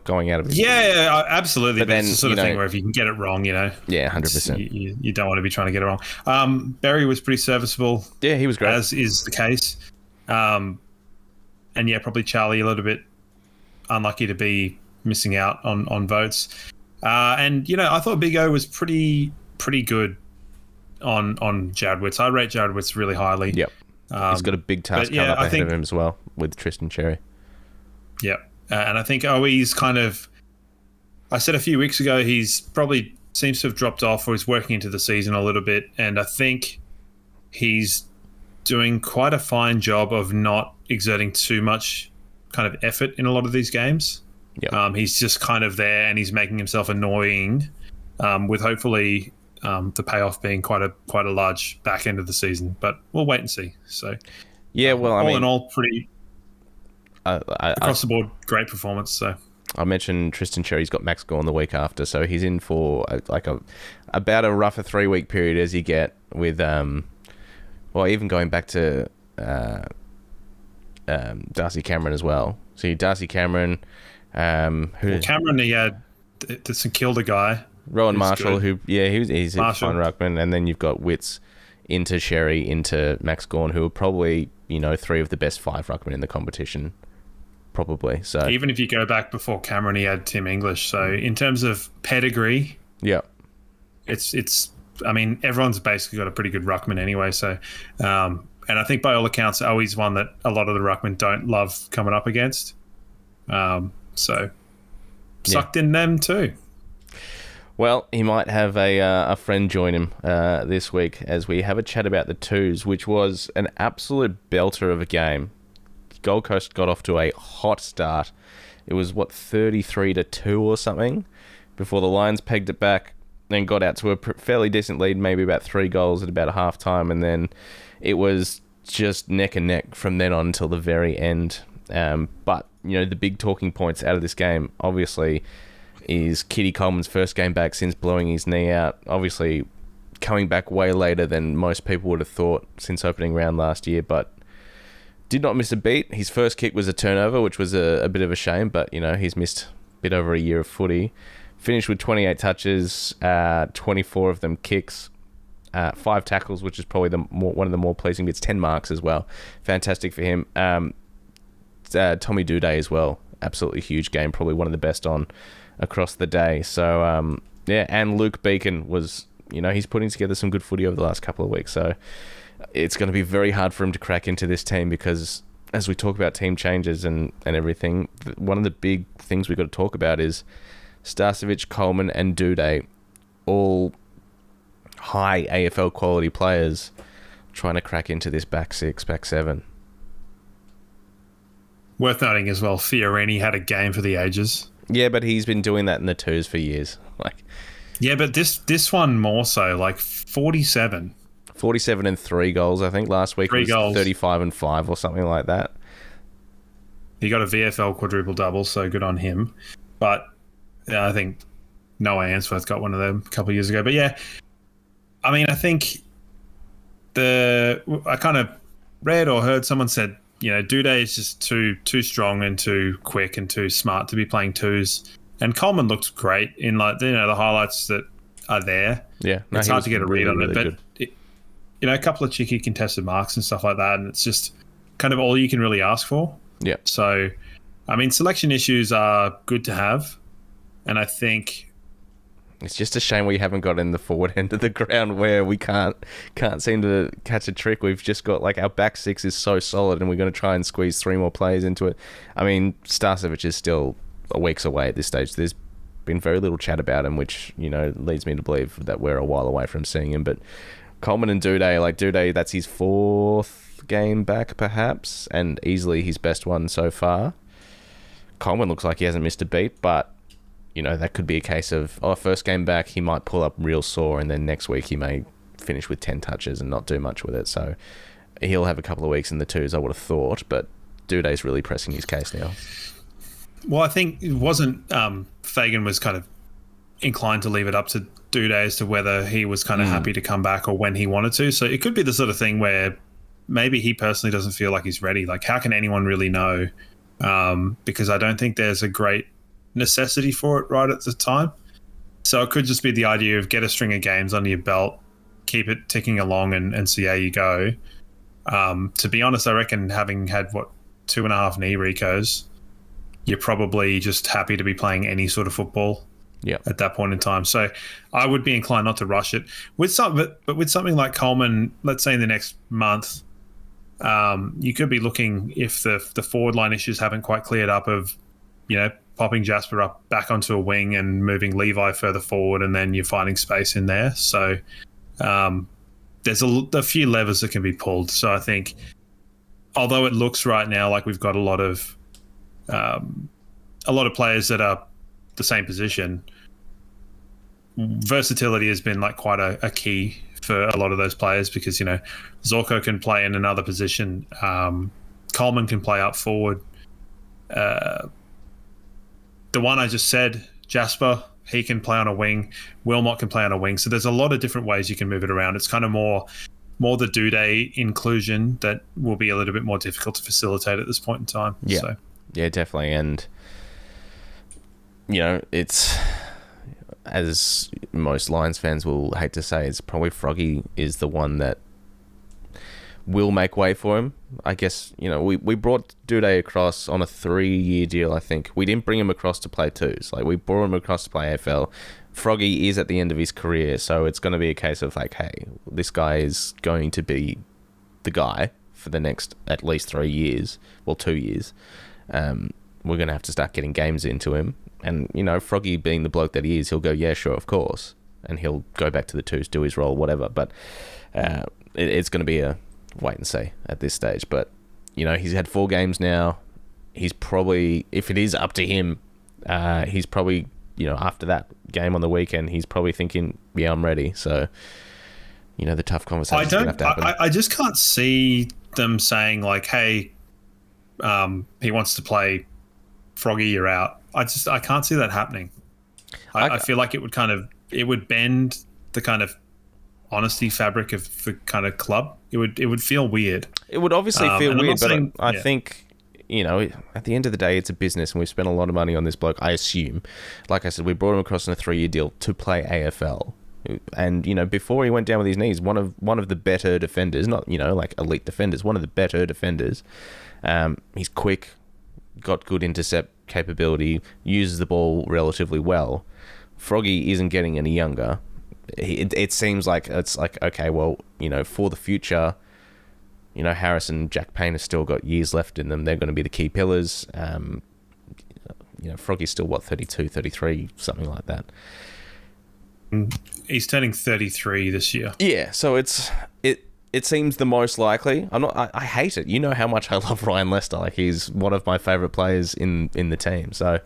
going out of it. Yeah, absolutely. But then, it's the sort of thing where if you can get it wrong, Yeah, 100%. You don't want to be trying to get it wrong. Berry was pretty serviceable. Yeah, he was great. As is the case. And yeah, probably Charlie a little bit unlucky to be missing out on votes. And I thought Big O was pretty good on Jadwitz. I rate Jadwitz really highly. Yep. He's got a big task coming up ahead of him as well with Tristan Cherry. Yep. And I think Owi's kind of... I said a few weeks ago he's probably seems to have dropped off, or he's working into the season a little bit. And I think he's doing quite a fine job of not exerting too much kind of effort in a lot of these games. Yep. He's just kind of there, and he's making himself annoying, with hopefully the payoff being quite a large back end of the season. But we'll wait and see. So yeah, well, all in all, pretty across the board, great performance. So I mentioned Tristan Cherry's got Max Gawn the week after, so he's in for about a rougher 3-week period as you get with even going back to Darcy Cameron as well. So Darcy Cameron, Cameron, he had to kill the guy. Rowan Marshall, good. He's a fine ruckman, and then you've got Witts into Sherry, into Max Gawn, who are probably 3 of the best 5 ruckmen in the competition, probably. So even if you go back before Cameron, he had Tim English. So in terms of pedigree, yeah, it's. I mean, everyone's basically got a pretty good ruckman anyway. So, and I think by all accounts, Owi's one that a lot of the ruckmen don't love coming up against. So sucked in them too. Well, he might have a friend join him this week as we have a chat about the twos, which was an absolute belter of a game. Gold Coast got off to a hot start. It was, 33-2 or something, before the Lions pegged it back, then got out to a fairly decent lead, maybe about 3 goals at about half time, and then it was just neck and neck from then on until the very end. But, the big talking points out of this game, obviously, is Kitty Coleman's first game back since blowing his knee out. Obviously, coming back way later than most people would have thought since opening round last year, but did not miss a beat. His first kick was a turnover, which was a bit of a shame, but, he's missed a bit over a year of footy. Finished with 28 touches, 24 of them kicks, 5 tackles, which is probably one of the more pleasing bits, 10 marks as well. Fantastic for him. Tommy Duday as well. Absolutely huge game, probably one of the best on across the day. So, and Luke Beacon was, he's putting together some good footy over the last couple of weeks. So it's going to be very hard for him to crack into this team because as we talk about team changes and everything, one of the big things we've got to talk about is Starcevic, Coleman and Duday, all high AFL quality players trying to crack into this back 6, back 7. Worth noting as well, Fiorini had a game for the ages. Yeah, but he's been doing that in the twos for years. Yeah, but this one more so, 47. 47 and 3 goals, I think. Last week 3 was goals. 35 and 5 or something like that. He got a VFL quadruple double, so good on him. But I think Noah Answorth got one of them a couple of years ago. But yeah, I mean, I think I kind of read or heard someone said, Duday is just too strong and too quick and too smart to be playing twos. And Coleman looked great in the highlights that are there. Yeah, no, it's hard to get a read on it, really but a couple of cheeky contested marks and stuff like that, and it's just kind of all you can really ask for. Yeah. So, I mean, selection issues are good to have, and I think it's just a shame we haven't got in the forward end of the ground where we can't seem to catch a trick. We've just got our back six is so solid, and we're going to try and squeeze 3 more players into it. I mean, Starcevic is still a weeks away at this stage. There's been very little chat about him, which leads me to believe that we're a while away from seeing him. But Coleman and Duday, that's his 4th game back, perhaps, and easily his best one so far. Coleman looks like he hasn't missed a beat, but that could be a case of first game back, he might pull up real sore, and then next week he may finish with 10 touches and not do much with it. So he'll have a couple of weeks in the twos, I would have thought, but Duday's really pressing his case now. Well, I think it wasn't Fagan was kind of inclined to leave it up to Duday as to whether he was kind of happy to come back or when he wanted to. So it could be the sort of thing where maybe he personally doesn't feel like he's ready. Like, how can anyone really know? Because I don't think there's a great necessity for it right at the time. So it could just be the idea of get a string of games under your belt, keep it ticking along and see how you go. To be honest, I reckon having had 2.5 knee recos, you're probably just happy to be playing any sort of football at that point in time. So I would be inclined not to rush it. But with something like Coleman, let's say in the next month, you could be looking, if the forward line issues haven't quite cleared up, of popping Jasper up back onto a wing and moving Levi further forward, and then you're finding space in there. So there's a few levers that can be pulled. So I think, although it looks right now like we've got a lot of players that are the same position, versatility has been quite a key for a lot of those players, because Zorko can play in another position, Coleman can play up forward, the one I just said, Jasper, he can play on a wing, Wilmot can play on a wing. So there's a lot of different ways you can move it around. It's kind of more the Duday inclusion that will be a little bit more difficult to facilitate at this point in time. Yeah, definitely. And it's, as most Lions fans will hate to say, it's probably Froggy is the one that will make way for him. I guess, we brought Duday across on a 3-year deal, I think. We didn't bring him across to play twos. We brought him across to play AFL. Froggy is at the end of his career, so it's going to be a case of hey, this guy is going to be the guy for the next at least 3 years, 2 years. We're going to have to start getting games into him. And, Froggy being the bloke that he is, he'll go, yeah, sure, of course. And he'll go back to the twos, do his role, whatever. But it's going to be a wait and see at this stage. But, he's had 4 games now. He's probably, if it is up to him, he's probably, after that game on the weekend, he's probably thinking, yeah, I'm ready. So, the tough conversation's going to have to happen. I just can't see them saying, hey, he wants to play Froggy, you're out. I can't see that happening. I feel like it would bend the kind of honesty fabric of the kind of club. It would feel weird. It would obviously feel weird, but I think, at the end of the day, it's a business, and we've spent a lot of money on this bloke, I assume. Like I said, we brought him across on a 3-year deal to play AFL. And, before he went down with his knees, one of the better defenders, not, elite defenders, one of the better defenders. He's quick, got good intercept capability, uses the ball relatively well. Froggy isn't getting any younger. It seems like okay, well, for the future, Harris and Jack Payne have still got years left in them. They're going to be the key pillars. Froggy's still 32, 33, something like that. He's turning 33 this year. Yeah, so it seems the most likely. I hate it. You know how much I love Ryan Lester. He's one of my favourite players in the team. So,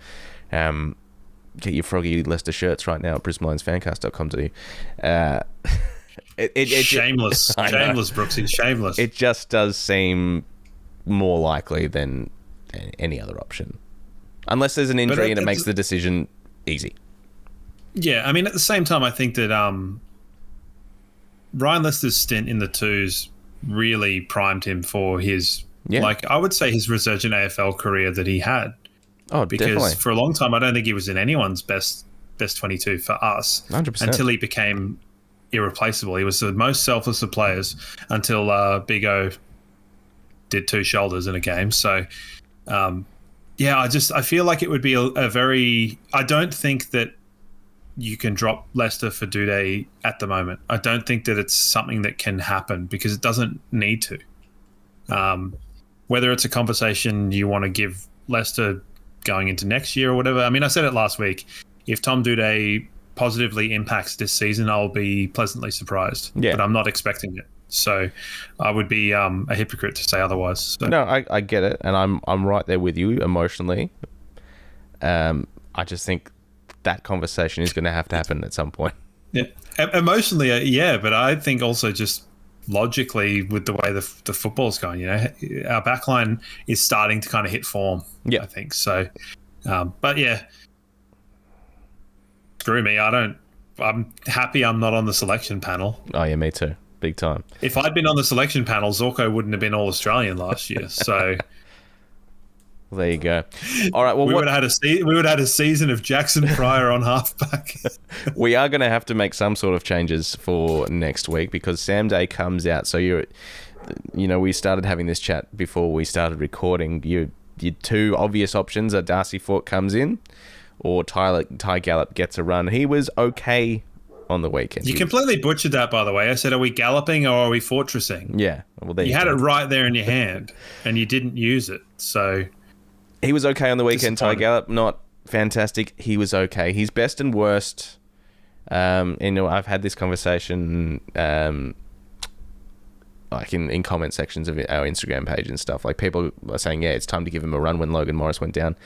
get your Froggy Lester shirts right now at brisbanelionsfancast.com.au. Shameless. Shameless, Brooksy. Shameless. It just does seem more likely than any other option. Unless there's an injury and it makes the decision easy. Yeah, I mean, at the same time, I think that Ryan Lester's stint in the twos really primed him for his, like, I would say his resurgent AFL career that he had. Oh, because definitely. for a long time, I don't think he was in anyone's best 22 for us 100%. until he became irreplaceable. He was the most selfless of players until Big O did 2 shoulders in a game. So, I feel like it would be a very... I don't think that you can drop Leicester for Duday at the moment. I don't think that it's something that can happen because it doesn't need to. Whether it's a conversation you want to give Leicester going into next year or whatever. I mean, I said it last week. If Tom Duday positively impacts this season, I'll be pleasantly surprised. Yeah. But I'm not expecting it. So I would be a hypocrite to say otherwise. So. No, I get it, and I'm right there with you emotionally. I just think that conversation is going to happen at some point. Yeah, emotionally, but I think also just logically with the way the football's going, our backline is starting to kind of hit form. Yeah, I think so. But yeah, screw me. I'm happy I'm not on the selection panel. Oh yeah, me too. Big time. If I'd been on the selection panel, Zorko wouldn't have been All Australian last year. So well, there you go. All right. Well, we would have had a season of Jackson Pryor on halfback. We are going to have to make some sort of changes for next week because Sam Day comes out. So we started having this chat before we started recording. Your 2 obvious options are Darcy Fort comes in, or Ty Gallop gets a run. He was okay on the weekend. You completely butchered that, by the way. I said, are we galloping or are we fortressing? Yeah. Well, there you had it right there in your hand and you didn't use it. So he was okay on the weekend. Ty Gallop, not fantastic. He was okay. His best and worst. I've had this conversation like in comment sections of our Instagram page and stuff. Like people are saying, it's time to give him a run when Logan Morris went down.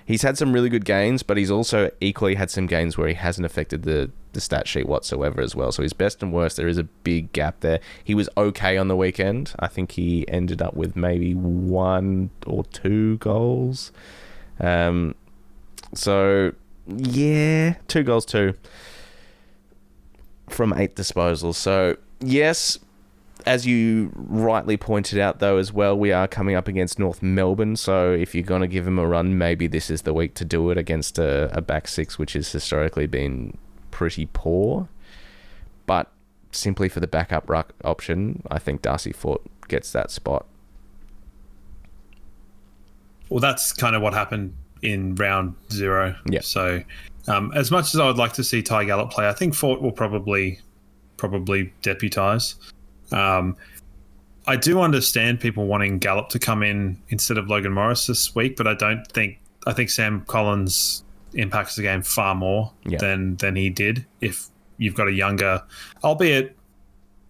He's had some really good games, but he's also equally had some games where he hasn't affected the stat sheet whatsoever as well. So his best and worst, there is a big gap there. He was okay on the weekend. I think he ended up with maybe 1 or 2 goals. So, yeah, 2 goals too from 8 disposals. So, yes, as you rightly pointed out, though, as well, we are coming up against North Melbourne. So if you're going to give him a run, maybe this is the week to do it against a back 6, which has historically been pretty poor. But simply for the backup ruck option, I think Darcy Fort gets that spot. Well, that's kind of what happened in round 0. Yeah. So as much as I would like to see Ty Gallop play, I think Fort will probably deputise. I do understand people wanting Gallop to come in instead of Logan Morris this week, but I think Sam Collins impacts the game far more than he did if you've got a younger, albeit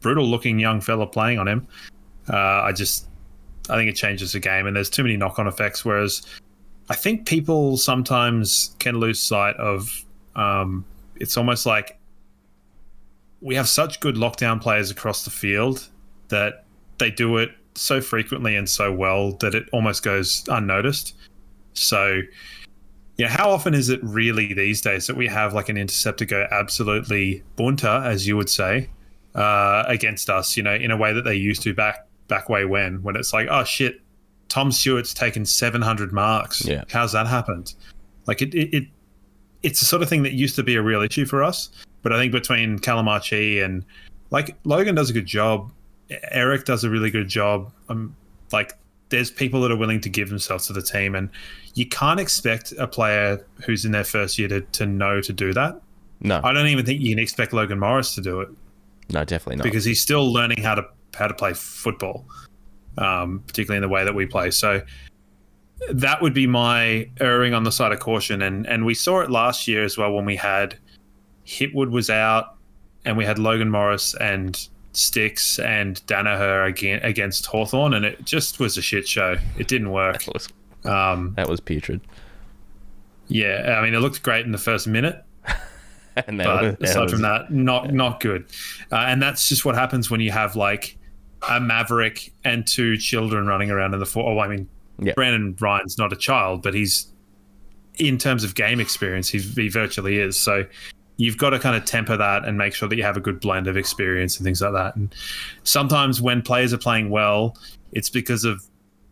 brutal looking young fella playing on him. I think it changes the game and there's too many knock-on effects, whereas I think people sometimes can lose sight of it's almost like we have such good lockdown players across the field that they do it so frequently and so well that it almost goes unnoticed. So, how often is it really these days that we have like an interceptor go absolutely bunter, as you would say, against us, in a way that they used to back way when it's like, oh shit, Tom Stewart's taken 700 marks. Yeah. How's that happened? Like it's the sort of thing that used to be a real issue for us. But I think between Calamachi and like Logan does a good job, Eric does a really good job. Like there's people that are willing to give themselves to the team, and you can't expect a player who's in their first year to know to do that. No, I don't even think you can expect Logan Morris to do it. No, definitely not, because he's still learning how to play football, particularly in the way that we play. So that would be my erring on the side of caution, and we saw it last year as well when we had. Hitwood was out, and we had Logan Morris and Sticks and Danaher again against Hawthorn, and it just was a shit show. It didn't work. That was putrid. Yeah, I mean, it looked great in the first minute, but aside from that, not good. And that's just what happens when you have like a maverick and 2 children running around in the floor. Oh, I mean, Brandon Ryan's not a child, but he's in terms of game experience, he virtually is. So you've got to kind of temper that and make sure that you have a good blend of experience and things like that. And sometimes when players are playing well, it's because of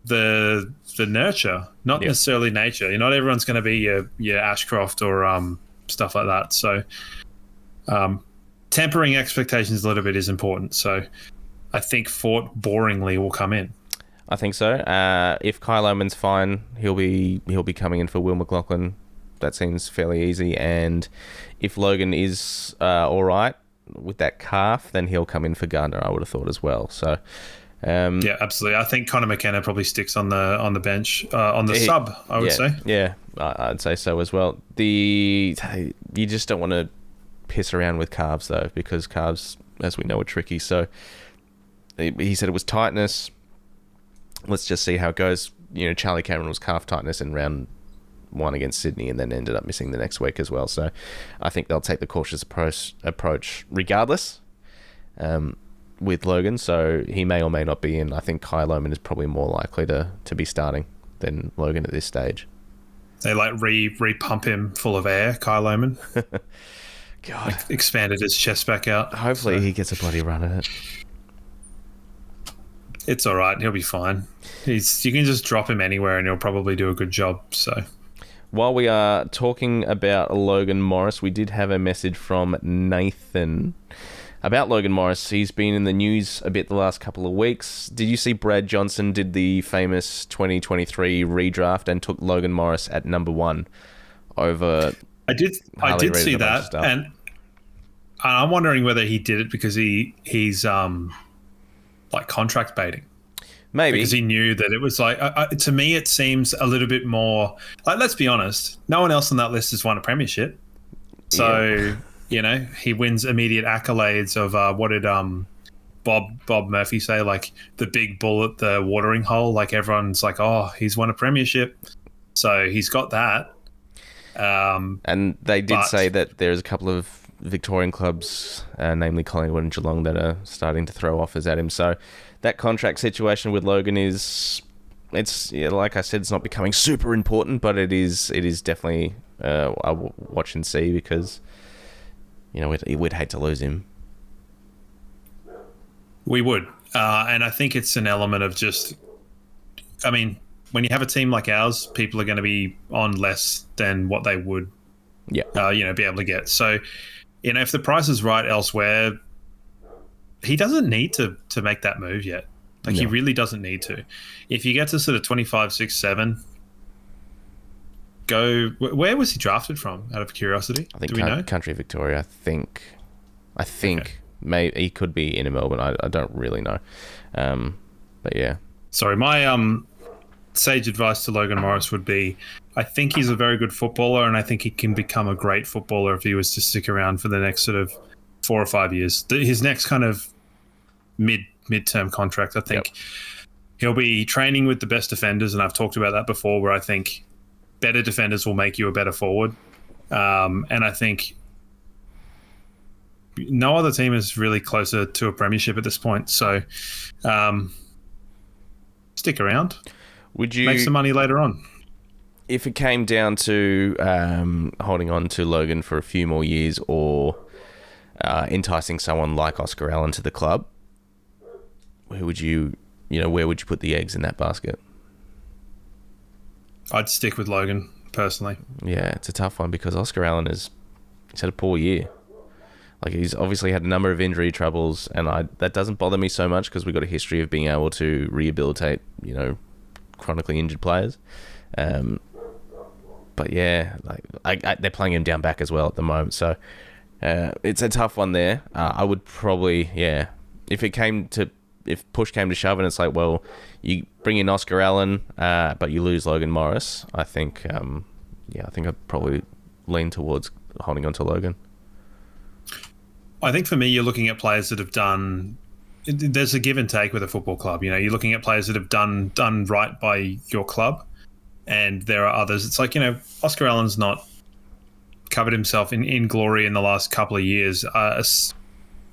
the nurture, not necessarily nature. Not everyone's going to be your Ashcroft or stuff like that. So tempering expectations a little bit is important. So I think Fort boringly will come in. I think so. If Kyle Oman's fine, he'll be coming in for Will McLaughlin. That seems fairly easy. And if Logan is all right with that calf, then he'll come in for Gardner, I would have thought as well. So yeah, absolutely. I think Connor McKenna probably sticks on the bench on the sub. I would say. Yeah, I'd say so as well. You just don't want to piss around with calves though, because calves, as we know, are tricky. So he said it was tightness. Let's just see how it goes. Charlie Cameron was calf tightness in round 1 against Sydney, and then ended up missing the next week as well. So I think they'll take the cautious approach regardless. With Logan, so he may or may not be in. I think Kyle Oman is probably more likely to be starting than Logan at this stage. They re-pump him full of air, Kyle Oman. God. Expanded his chest back out. Hopefully he gets a bloody run at it. It's all right. He'll be fine. You can just drop him anywhere and he'll probably do a good job. So, while we are talking about Logan Morris, we did have a message from Nathan about Logan Morris. He's been in the news a bit the last couple of weeks. Did you see Brad Johnson did the famous 2023 redraft and took Logan Morris at number 1 over? I did see that, and I'm wondering whether he did it because he's like contract baiting. Maybe because he knew that it was like to me it seems a little bit more like, let's be honest, no one else on that list has won a premiership, so he wins immediate accolades of what did Bob Murphy say, like the big bull at the watering hole, like everyone's like, oh, he's won a premiership, so he's got that. And they did say that there's a couple of Victorian clubs, namely Collingwood and Geelong, that are starting to throw offers at him. So that contract situation with Logan it's like I said, it's not becoming super important, but it is definitely a watch and see, because we'd hate to lose him. We would, and I think it's an element of just, I mean, when you have a team like ours, people are going to be on less than what they would, be able to get. So, if the price is right elsewhere, he doesn't need to make that move yet. Like, he really doesn't need to. If you get to sort of 25, 6, 7, go. Where was he drafted from? Out of curiosity, I think do we know? Country Victoria. I think okay. Maybe he could be in Melbourne. I don't really know, but yeah. Sorry, my sage advice to Logan Morris would be, I think he's a very good footballer, and I think he can become a great footballer if he was to stick around for the next sort of 4 or 5 years. His next kind of mid-term contract, I think he'll be training with the best defenders, and I've talked about that before, where I think better defenders will make you a better forward. And I think no other team is really closer to a premiership at this point. So stick around. Would you make some money later on? If it came down to holding on to Logan for a few more years, or enticing someone like Oscar Allen to the club, where would you put the eggs in that basket? I'd stick with Logan, personally. Yeah, it's a tough one, because Oscar Allen he's had a poor year. Like, he's obviously had a number of injury troubles, and that doesn't bother me so much, because we've got a history of being able to rehabilitate, chronically injured players. But yeah, they're playing him down back as well at the moment, so it's a tough one there. I would probably, if push came to shove and it's like, well, you bring in Oscar Allen, but you lose Logan Morris, I think I'd probably lean towards holding on to Logan. I think for me, you're looking at players that have done. There's a give and take with a football club. You're looking at players that have done right by your club, and there are others. It's like, Oscar Allen's not covered himself in glory in the last couple of years.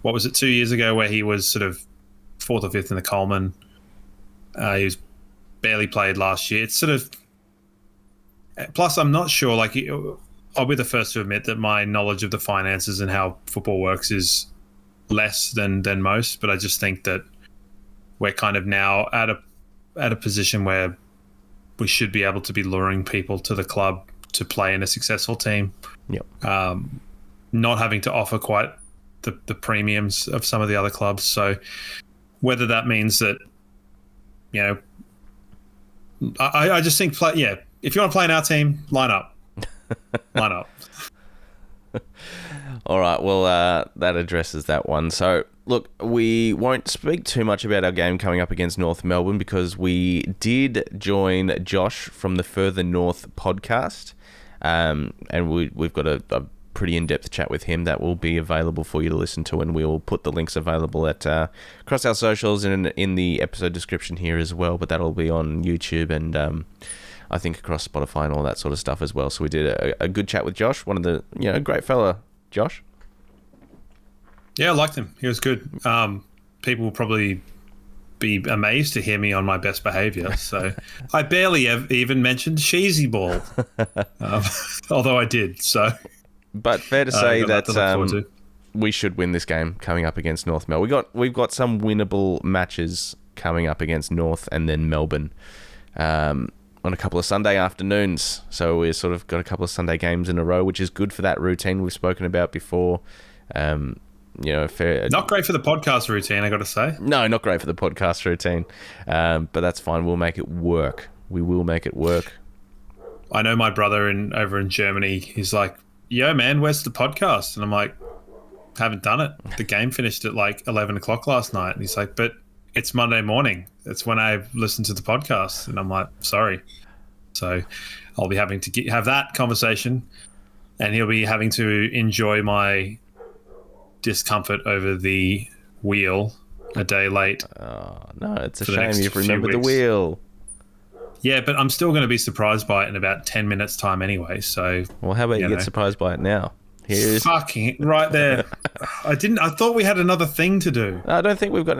What was it, 2 years ago, where he was sort of 4th or 5th in the Coleman? He was barely played last year. It's sort of. Plus, I'm not sure. Like, I'll be the first to admit that my knowledge of the finances and how football works is less than most. But I just think that we're kind of now at a position where we should be able to be luring people to the club to play in a successful team. Yep. Not having to offer quite the premiums of some of the other clubs. So whether that means that, I just think, if you want to play in our team, line up. Line up. All right, well, that addresses that one. So, look, we won't speak too much about our game coming up against North Melbourne because we did join Josh from the Further North podcast, and we've got a pretty in-depth chat with him that will be available for you to listen to, and we'll put the links available at across our socials and in the episode description here as well, but that'll be on YouTube and I think across Spotify and all that sort of stuff as well. So we did a good chat with Josh, one of the, great fella, Josh. Yeah, I liked him. He was good. People will probably be amazed to hear me on my best behaviour. So I barely even mentioned Sheezy Ball, although I did. So, but fair to say that we should win this game coming up against North Melbourne. We've got some winnable matches coming up against North and then Melbourne on a couple of Sunday afternoons. So we've sort of got a couple of Sunday games in a row, which is good for that routine we've spoken about before. Fair. Not great for the podcast routine, I got to say. No, not great for the podcast routine. But that's fine. We'll make it work. We will make it work. I know my brother over in Germany, he's like, yo, man, where's the podcast? And I'm like, haven't done it. The game finished at like 11 o'clock last night. And he's like, but it's Monday morning. It's when I listen to the podcast. And I'm like, sorry. So I'll be having to have that conversation, and he'll be having to enjoy my discomfort over the wheel a day late. Oh, no, it's a shame you've remembered the wheel. Yeah, but I'm still going to be surprised by it in about 10 minutes time anyway. So, well, how about you get surprised by it now? Here's fucking right there. I thought we had another thing to do. I don't think we've got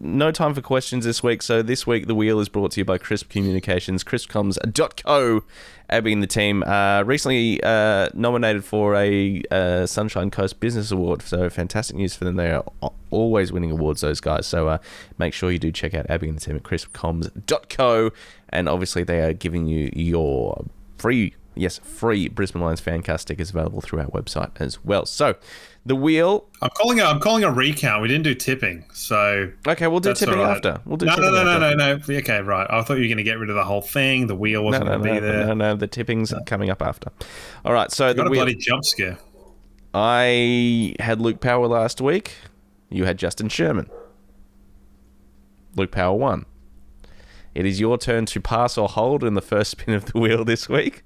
no time for questions this week. So this week the wheel is brought to you by Crisp Communications, crispcoms.co. Abby and the team recently nominated for a Sunshine Coast Business Award. So fantastic news for them. They are always winning awards, those guys. So make sure you do check out Abby and the team at crispcoms.co. And obviously they are giving you your free Brisbane Lions Fancast stickers available through our website as well. So, the wheel. I'm calling a recount. We didn't do tipping, so okay, we'll do tipping after. We'll do tipping after. No. Okay, right. I thought you were going to get rid of the whole thing. The wheel wasn't going to be there. No. The tipping's coming up after. All right. So got a bloody jump scare. I had Luke Power last week. You had Justin Sherman. Luke Power won. It is your turn to pass or hold in the first spin of the wheel this week.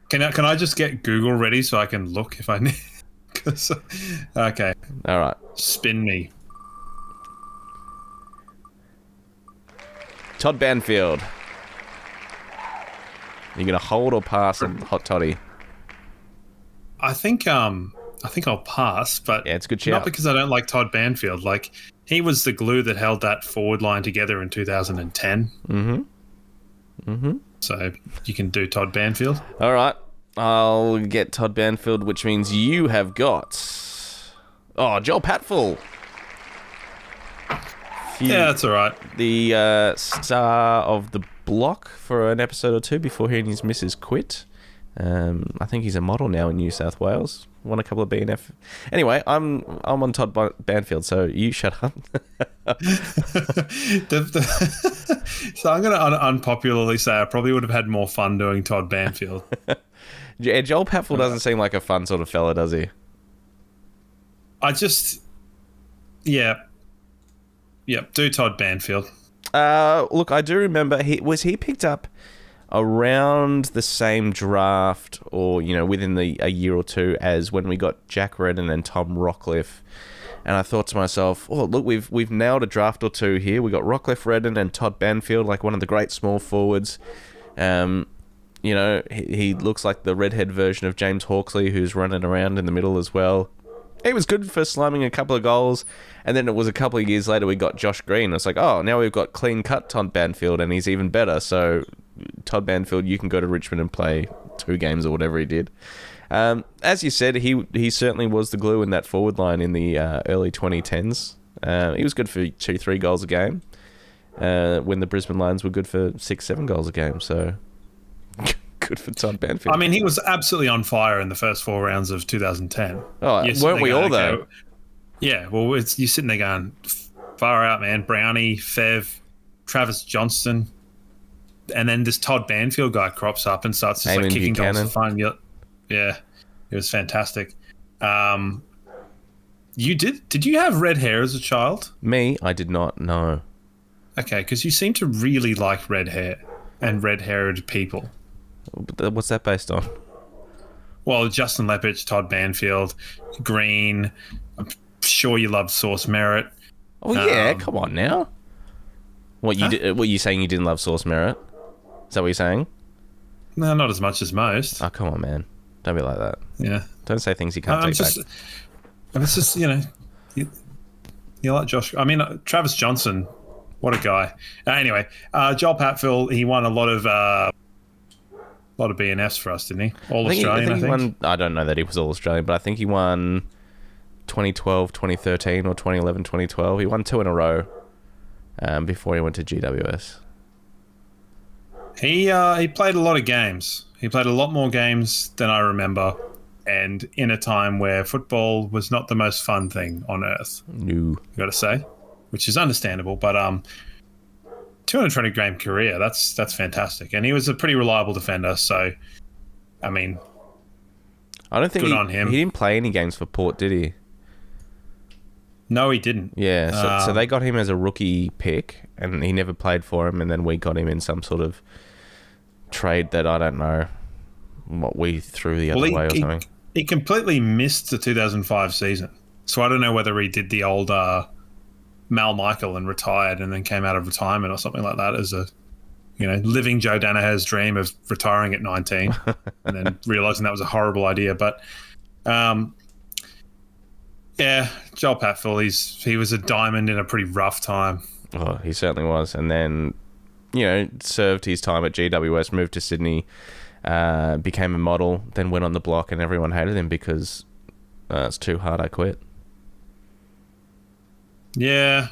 Can I just get Google ready so I can look if I need? Okay. All right. Spin me. Todd Banfield. You're gonna hold or pass a hot toddy? I think I'll pass, but yeah, it's a good shout. Not because I don't like Todd Banfield. Like, he was the glue that held that forward line together in 2010. Mm-hmm. So you can do Todd Banfield. All right. I'll get Todd Banfield, which means you have got... Joel Patfull. Yeah, that's all right. The star of the block for an episode or two before he and his missus quit. I think he's a model now in New South Wales. Won a couple of BNF. Anyway, I'm on Todd Banfield, so you shut up. So I'm going to unpopularly say I probably would have had more fun doing Todd Banfield. Yeah, Joel Patfull doesn't seem like a fun sort of fella, does he? Do Todd Banfield. Look, I do remember he picked up around the same draft, or within a year or two, as when we got Jack Redden and Tom Rockcliffe. And I thought to myself, oh look, we've nailed a draft or two here. We got Rockcliffe, Redden, and Todd Banfield, like one of the great small forwards. He looks like the redhead version of James Hawksley, who's running around in the middle as well. He was good for slumming a couple of goals, and then it was a couple of years later we got Josh Green. It's like, oh, now we've got clean-cut Todd Banfield, and he's even better. So Todd Banfield, you can go to Richmond and play 2 games or whatever he did. As you said, he certainly was the glue in that forward line in the early 2010s. He was good for 2-3 goals a game when the Brisbane Lions were good for 6-7 goals a game. So good for Todd Banfield. I mean, he was absolutely on fire in the first 4 rounds of 2010. Oh, weren't we all, though? Okay, yeah, well, you're sitting there going, far out, man. Brownie, Fev, Travis Johnston, and then this Todd Banfield guy crops up and starts just like kicking goals for fun. Yeah, it was fantastic. Did you have red hair as a child? Me, I did not. No. Okay, because you seem to really like red hair and red-haired people. What's that based on? Well, Justin Lepich, Todd Banfield, Green. I'm sure you loved Sauce Merritt. Oh yeah, come on now. What you saying? You didn't love Sauce Merritt? Is that what you're saying? No, not as much as most. Oh, come on, man. Don't be like that. Yeah. Don't say things you can't take back. It's just, you like Josh. I mean, Travis Johnson, what a guy. Anyway, Joel Patfield, he won a lot of BNFs for us, didn't he? All-Australian, I think. I don't know that he was All-Australian, but I think he won 2012, 2013, or 2011, 2012. He won 2 in a row before he went to GWS. He played a lot of games. He played a lot more games than I remember, and in a time where football was not the most fun thing on earth. No. You got to say, which is understandable, but 220 game career, that's fantastic, and he was a pretty reliable defender. So, I mean, I don't think good on him. He didn't play any games for Port, did he? No, he didn't. Yeah, so they got him as a rookie pick, and he never played for him, and then we got him in some sort of trade that I don't know what we threw the other way or something. He completely missed the 2005 season, so I don't know whether he did the old Mal Michael and retired and then came out of retirement or something like that as a, living Joe Danaher's dream of retiring at 19 and then realising that was a horrible idea. But, yeah, Joel Patfield, he was a diamond in a pretty rough time. Oh, he certainly was. And then, served his time at GWS, moved to Sydney, became a model, then went on the block and everyone hated him because it's too hard, I quit. Yeah.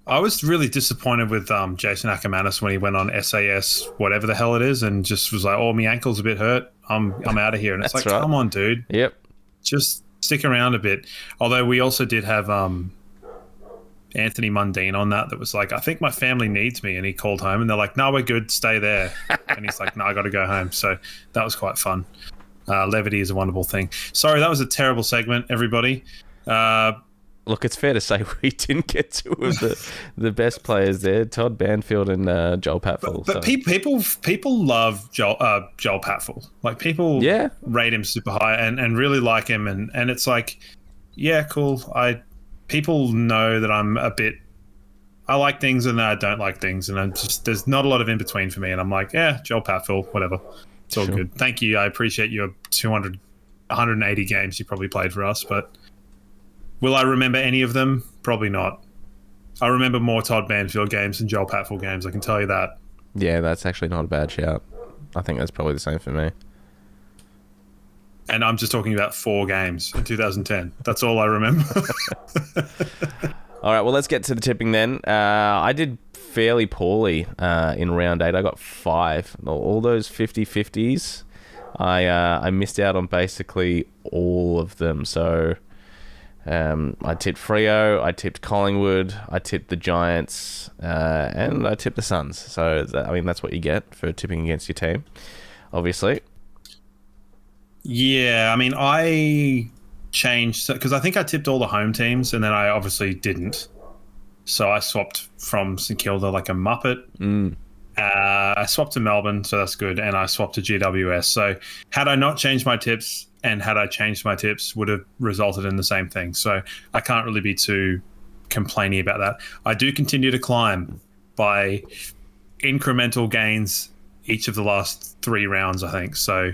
I was really disappointed with Jason Ackermanis when he went on SAS, whatever the hell it is, and just was like, oh, my ankle's a bit hurt. I'm out of here. And it's like, come on, dude. Yep. Just stick around a bit. Although we also did have Anthony Mundine on that was like, I think my family needs me. And he called home and they're like, no, we're good. Stay there. And he's like, no, I got to go home. So that was quite fun. Levity is a wonderful thing. Sorry, that was a terrible segment, everybody. Look, it's fair to say we didn't get 2 of the best players there, Todd Banfield and Joel Patfield. But people love Joel Patfield. Like, people rate him super high and really like him. And it's like, yeah, cool. People know that I like things and I don't like things. And there's not a lot of in between for me. And I'm like, yeah, Joel Patfield, whatever. It's all good. Thank you. I appreciate your 180 games you probably played for us, but will I remember any of them? Probably not. I remember more Todd Banfield games than Joel Patfield games, I can tell you that. Yeah, that's actually not a bad shout. I think that's probably the same for me. And I'm just talking about 4 games in 2010. That's all I remember. All right, well, let's get to the tipping then. I did fairly poorly in round 8. I got 5. All those 50-50s, I missed out on basically all of them. So I tipped Freo, I tipped Collingwood, I tipped the Giants, and I tipped the Suns. So, that's what you get for tipping against your team, obviously. Yeah, I changed because I think I tipped all the home teams and then I obviously didn't. So I swapped from St Kilda like a muppet. I swapped to Melbourne, so that's good, and I swapped to GWS. So had I not changed my tips and had I changed my tips, would have resulted in the same thing. So I can't really be too complaining about that. I do continue to climb by incremental gains each of the last 3 rounds, I think. So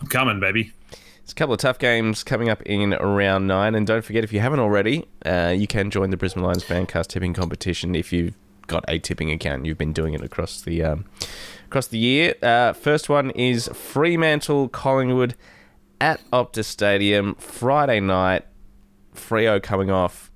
I'm coming, baby. There's a couple of tough games coming up in round 9, and don't forget, if you haven't already, you can join the Brisbane Lions Fancast tipping competition if you've got a tipping account. You've been doing it across the year. First one is Fremantle, Collingwood at Optus Stadium, Friday night. Freo coming off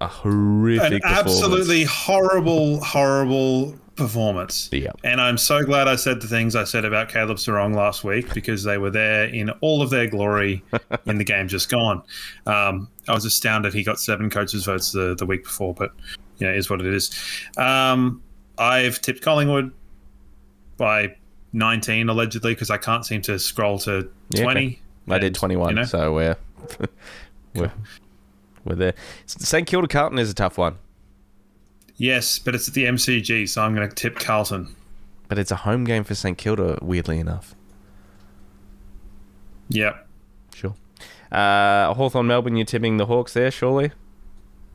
a horrific performance. Absolutely horrible performance. Yep. And I'm so glad I said the things I said about Caleb Sarong last week, because they were there in all of their glory in the game just gone. I was astounded he got 7 coaches' votes the week before, but it is what it is. I've tipped Collingwood by 19 allegedly, because I can't seem to scroll to 20. Okay. I did 21, so we're there. St Kilda Carlton is a tough one. Yes, but it's at the MCG, so I'm going to tip Carlton. But it's a home game for St Kilda, weirdly enough. Yep. Sure. Hawthorn Melbourne, you're tipping the Hawks there, surely?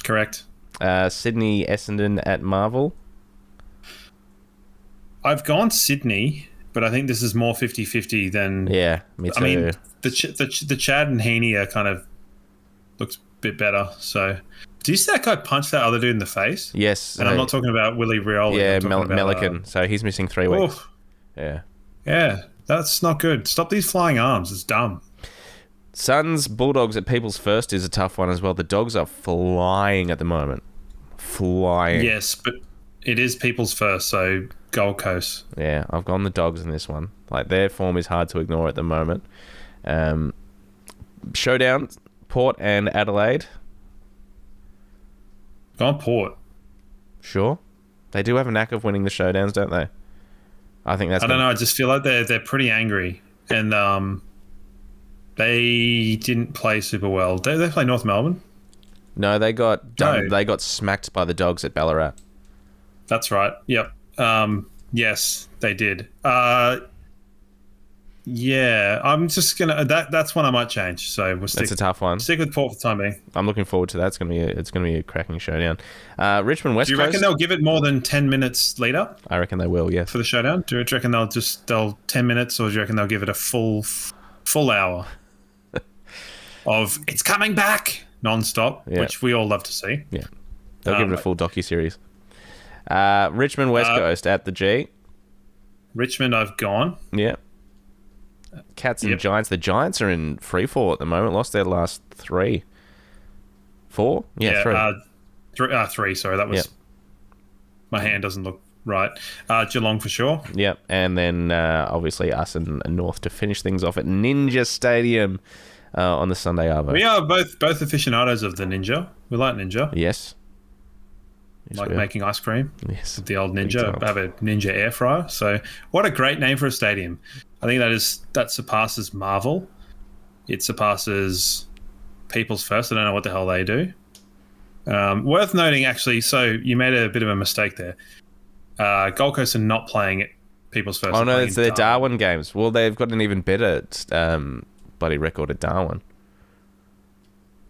Correct. Sydney Essendon at Marvel. I've gone Sydney, but I think this is more 50-50 than... Yeah, me too. I mean, the Chad and Heaney are kind of... looks a bit better, so... Do you see that guy punch that other dude in the face? Yes. And I'm not talking about Willie Rioli. Yeah, Melican. So he's missing 3 weeks. Oof. Yeah. Yeah, that's not good. Stop these flying arms. It's dumb. Suns Bulldogs at People's First is a tough one as well. The Dogs are flying at the moment. Flying. Yes, but it is People's First, so Gold Coast. Yeah, I've gone the Dogs in this one. Like, their form is hard to ignore at the moment. Showdown, Port and Adelaide. Gone Port. Sure. They do have a knack of winning the showdowns, don't they? I think that's... I don't know. I just feel like they're pretty angry. And they didn't play super well. They play North Melbourne? No, they got done. No. They got smacked by the Dogs at Ballarat. That's right. Yep. Yes, they did. Yeah, I'm just gonna. That's one I might change. So we'll stick. That's a tough one. Stick with Port for the time being. I'm looking forward to that. It's gonna be a cracking showdown. Richmond West Coast. Do you reckon they'll give it more than 10 minutes lead up? I reckon they will. Yeah. For the showdown, do you reckon they'll 10 minutes, or do you reckon they'll give it a full hour of it's coming back non-stop, which we all love to see. Yeah, they'll give it a full docu-series. Richmond West Coast at the G. Richmond, I've gone. Yeah. Cats and Giants. The Giants are in free fall at the moment. Lost their last 3. 4? Yeah, 3. 3, sorry. That was... My hand doesn't look right. Geelong for sure. Yep. And then, obviously, us and North to finish things off at Ninja Stadium on the Sunday arvo. We are both aficionados of the Ninja. We like Ninja. Yes. Like making ice cream. Yes. With the old Ninja. I have a Ninja air fryer. So, what a great name for a stadium. I think that surpasses Marvel. It surpasses People's First. I don't know what the hell they do. Worth noting, actually, so you made a bit of a mistake there. Gold Coast are not playing at People's First. Oh, no, it's their Darwin games. Well, they've got an even better bloody record at Darwin.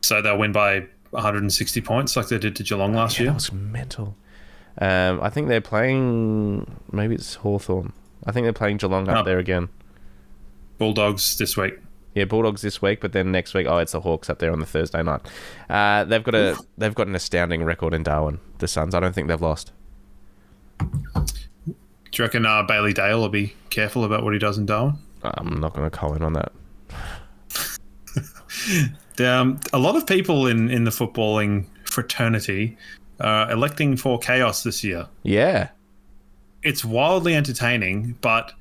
So they'll win by 160 points like they did to Geelong last year? That was mental. I think they're playing... Maybe it's Hawthorn. I think they're playing Geelong up there again. Bulldogs this week. Yeah, Bulldogs this week, but then next week, it's the Hawks up there on the Thursday night. They've got an astounding record in Darwin, the Suns. I don't think they've lost. Do you reckon Bailey Dale will be careful about what he does in Darwin? I'm not going to comment on that. A lot of people in the footballing fraternity are electing for chaos this year. Yeah. It's wildly entertaining, but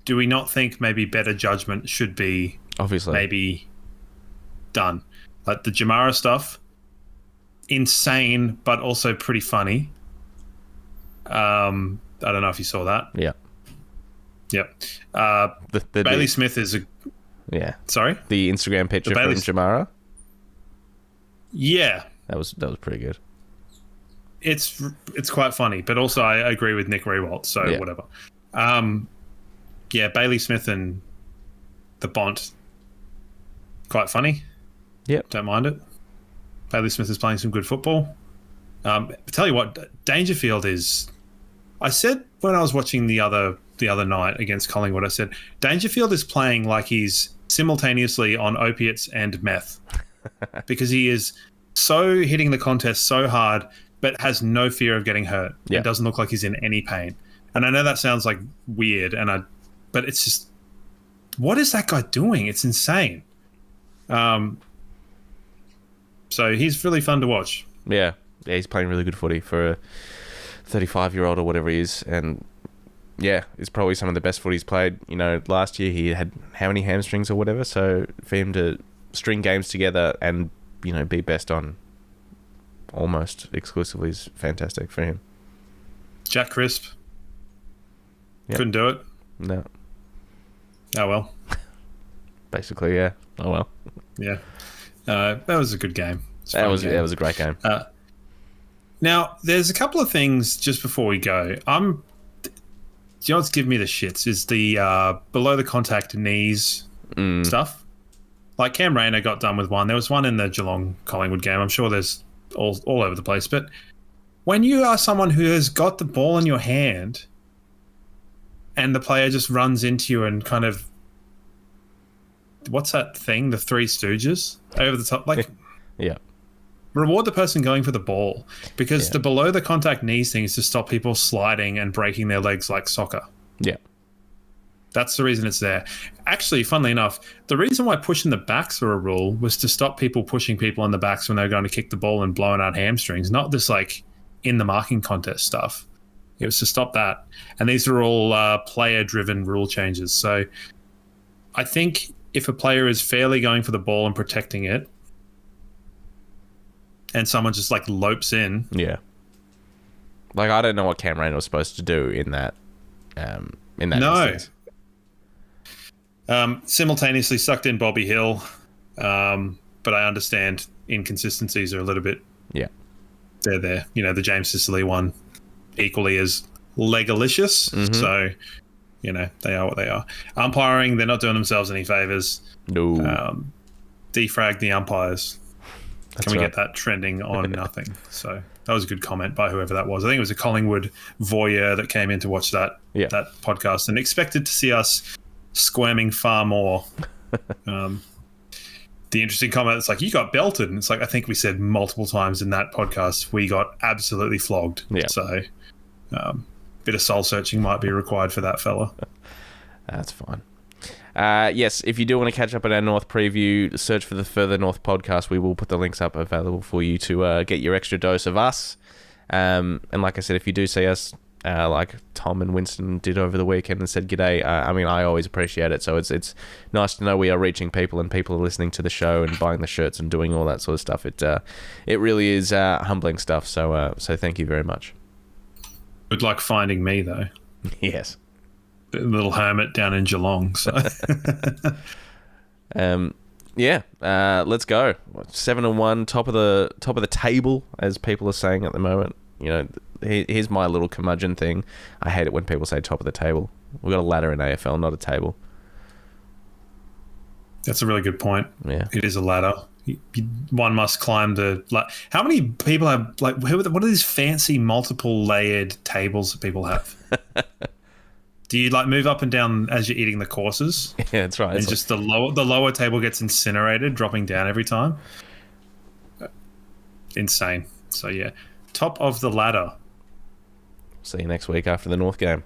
do we not think maybe better judgment should be maybe done? Like the Jamara stuff, insane, but also pretty funny. I don't know if you saw that. Yeah. Yep. Bailey Smith is a... Yeah. Sorry? The Instagram picture from Jamara? Yeah. That was pretty good. It's quite funny, but also I agree with Nick Rewalt, so whatever. Bailey Smith and the Bont, quite funny. Yep. Don't mind it. Bailey Smith is playing some good football. Tell you what, Dangerfield is... I said when I was watching the other night against Collingwood, I said, Dangerfield is playing like he's simultaneously on opiates and meth. Because he is so hitting the contest so hard, but has no fear of getting hurt. Yeah. It doesn't look like he's in any pain. And I know that sounds like weird, but it's just, what is that guy doing? It's insane. So he's really fun to watch. Yeah, he's playing really good footy for a 35-year-old or whatever he is, and yeah, it's probably some of the best footy he's played. You know, last year he had how many hamstrings or whatever, so for him to string games together and, you know, be best on almost exclusively is fantastic for him. Jack Crisp. Yep. Couldn't do it. No. Oh, well. Basically, yeah. Oh, well. Yeah. That was a good game. That was a great game. Now, there's a couple of things just before we go. Do you know what's giving me the shits is the below the contact knees stuff. Like Cam Rayner got done with one. There was one in the Geelong Collingwood game. I'm sure there's all over the place. But when you are someone who has got the ball in your hand and the player just runs into you and kind of, what's that thing? The Three Stooges over the top, like. Yeah. Reward the person going for the ball, because the below the contact knees thing is to stop people sliding and breaking their legs like soccer. Yeah. That's the reason it's there. Actually, funnily enough, the reason why pushing the backs were a rule was to stop people pushing people in the backs when they were going to kick the ball and blowing out hamstrings, not this like in the marking contest stuff. It was to stop that. And these are all player-driven rule changes. So I think if a player is fairly going for the ball and protecting it, and someone just like lopes in. Yeah. Like, I don't know what Cam Rayner was supposed to do in that instance. Simultaneously sucked in Bobby Hill. But I understand inconsistencies are a little bit. Yeah. They're there. You know, the James Sicily one equally as legalicious. Mm-hmm. So, you know, they are what they are. Umpiring, they're not doing themselves any favours. No. Defrag the umpires. That's Can we right. get that trending on nothing? So that was a good comment by whoever that was. I think it was a Collingwood voyeur that came in to watch that podcast and expected to see us squirming far more. The interesting comment is like, you got belted. And it's like, I think we said multiple times in that podcast, we got absolutely flogged. Yeah. So bit of soul searching might be required for that fella. That's fine. Yes, if you do want to catch up on our North preview, search for the Further North podcast. We will put the links up available for you to get your extra dose of us. And like I said, if you do see us, like Tom and Winston did over the weekend and said g'day, I mean, I always appreciate it. So it's nice to know we are reaching people and people are listening to the show and buying the shirts and doing all that sort of stuff. It really is humbling stuff. So thank you very much. Good luck finding me, though. Yes. Little hermit down in Geelong. So, let's go. 7-1, top of the table, as people are saying at the moment. You know, here's my little curmudgeon thing. I hate it when people say top of the table. We've got a ladder in AFL, not a table. That's a really good point. Yeah, it is a ladder. One must climb the. How many people have what are these fancy multiple layered tables that people have? Do you like move up and down as you're eating the courses? Yeah, that's right. And just the lower table gets incinerated, dropping down every time. Insane. So yeah, top of the ladder. See you next week after the North game.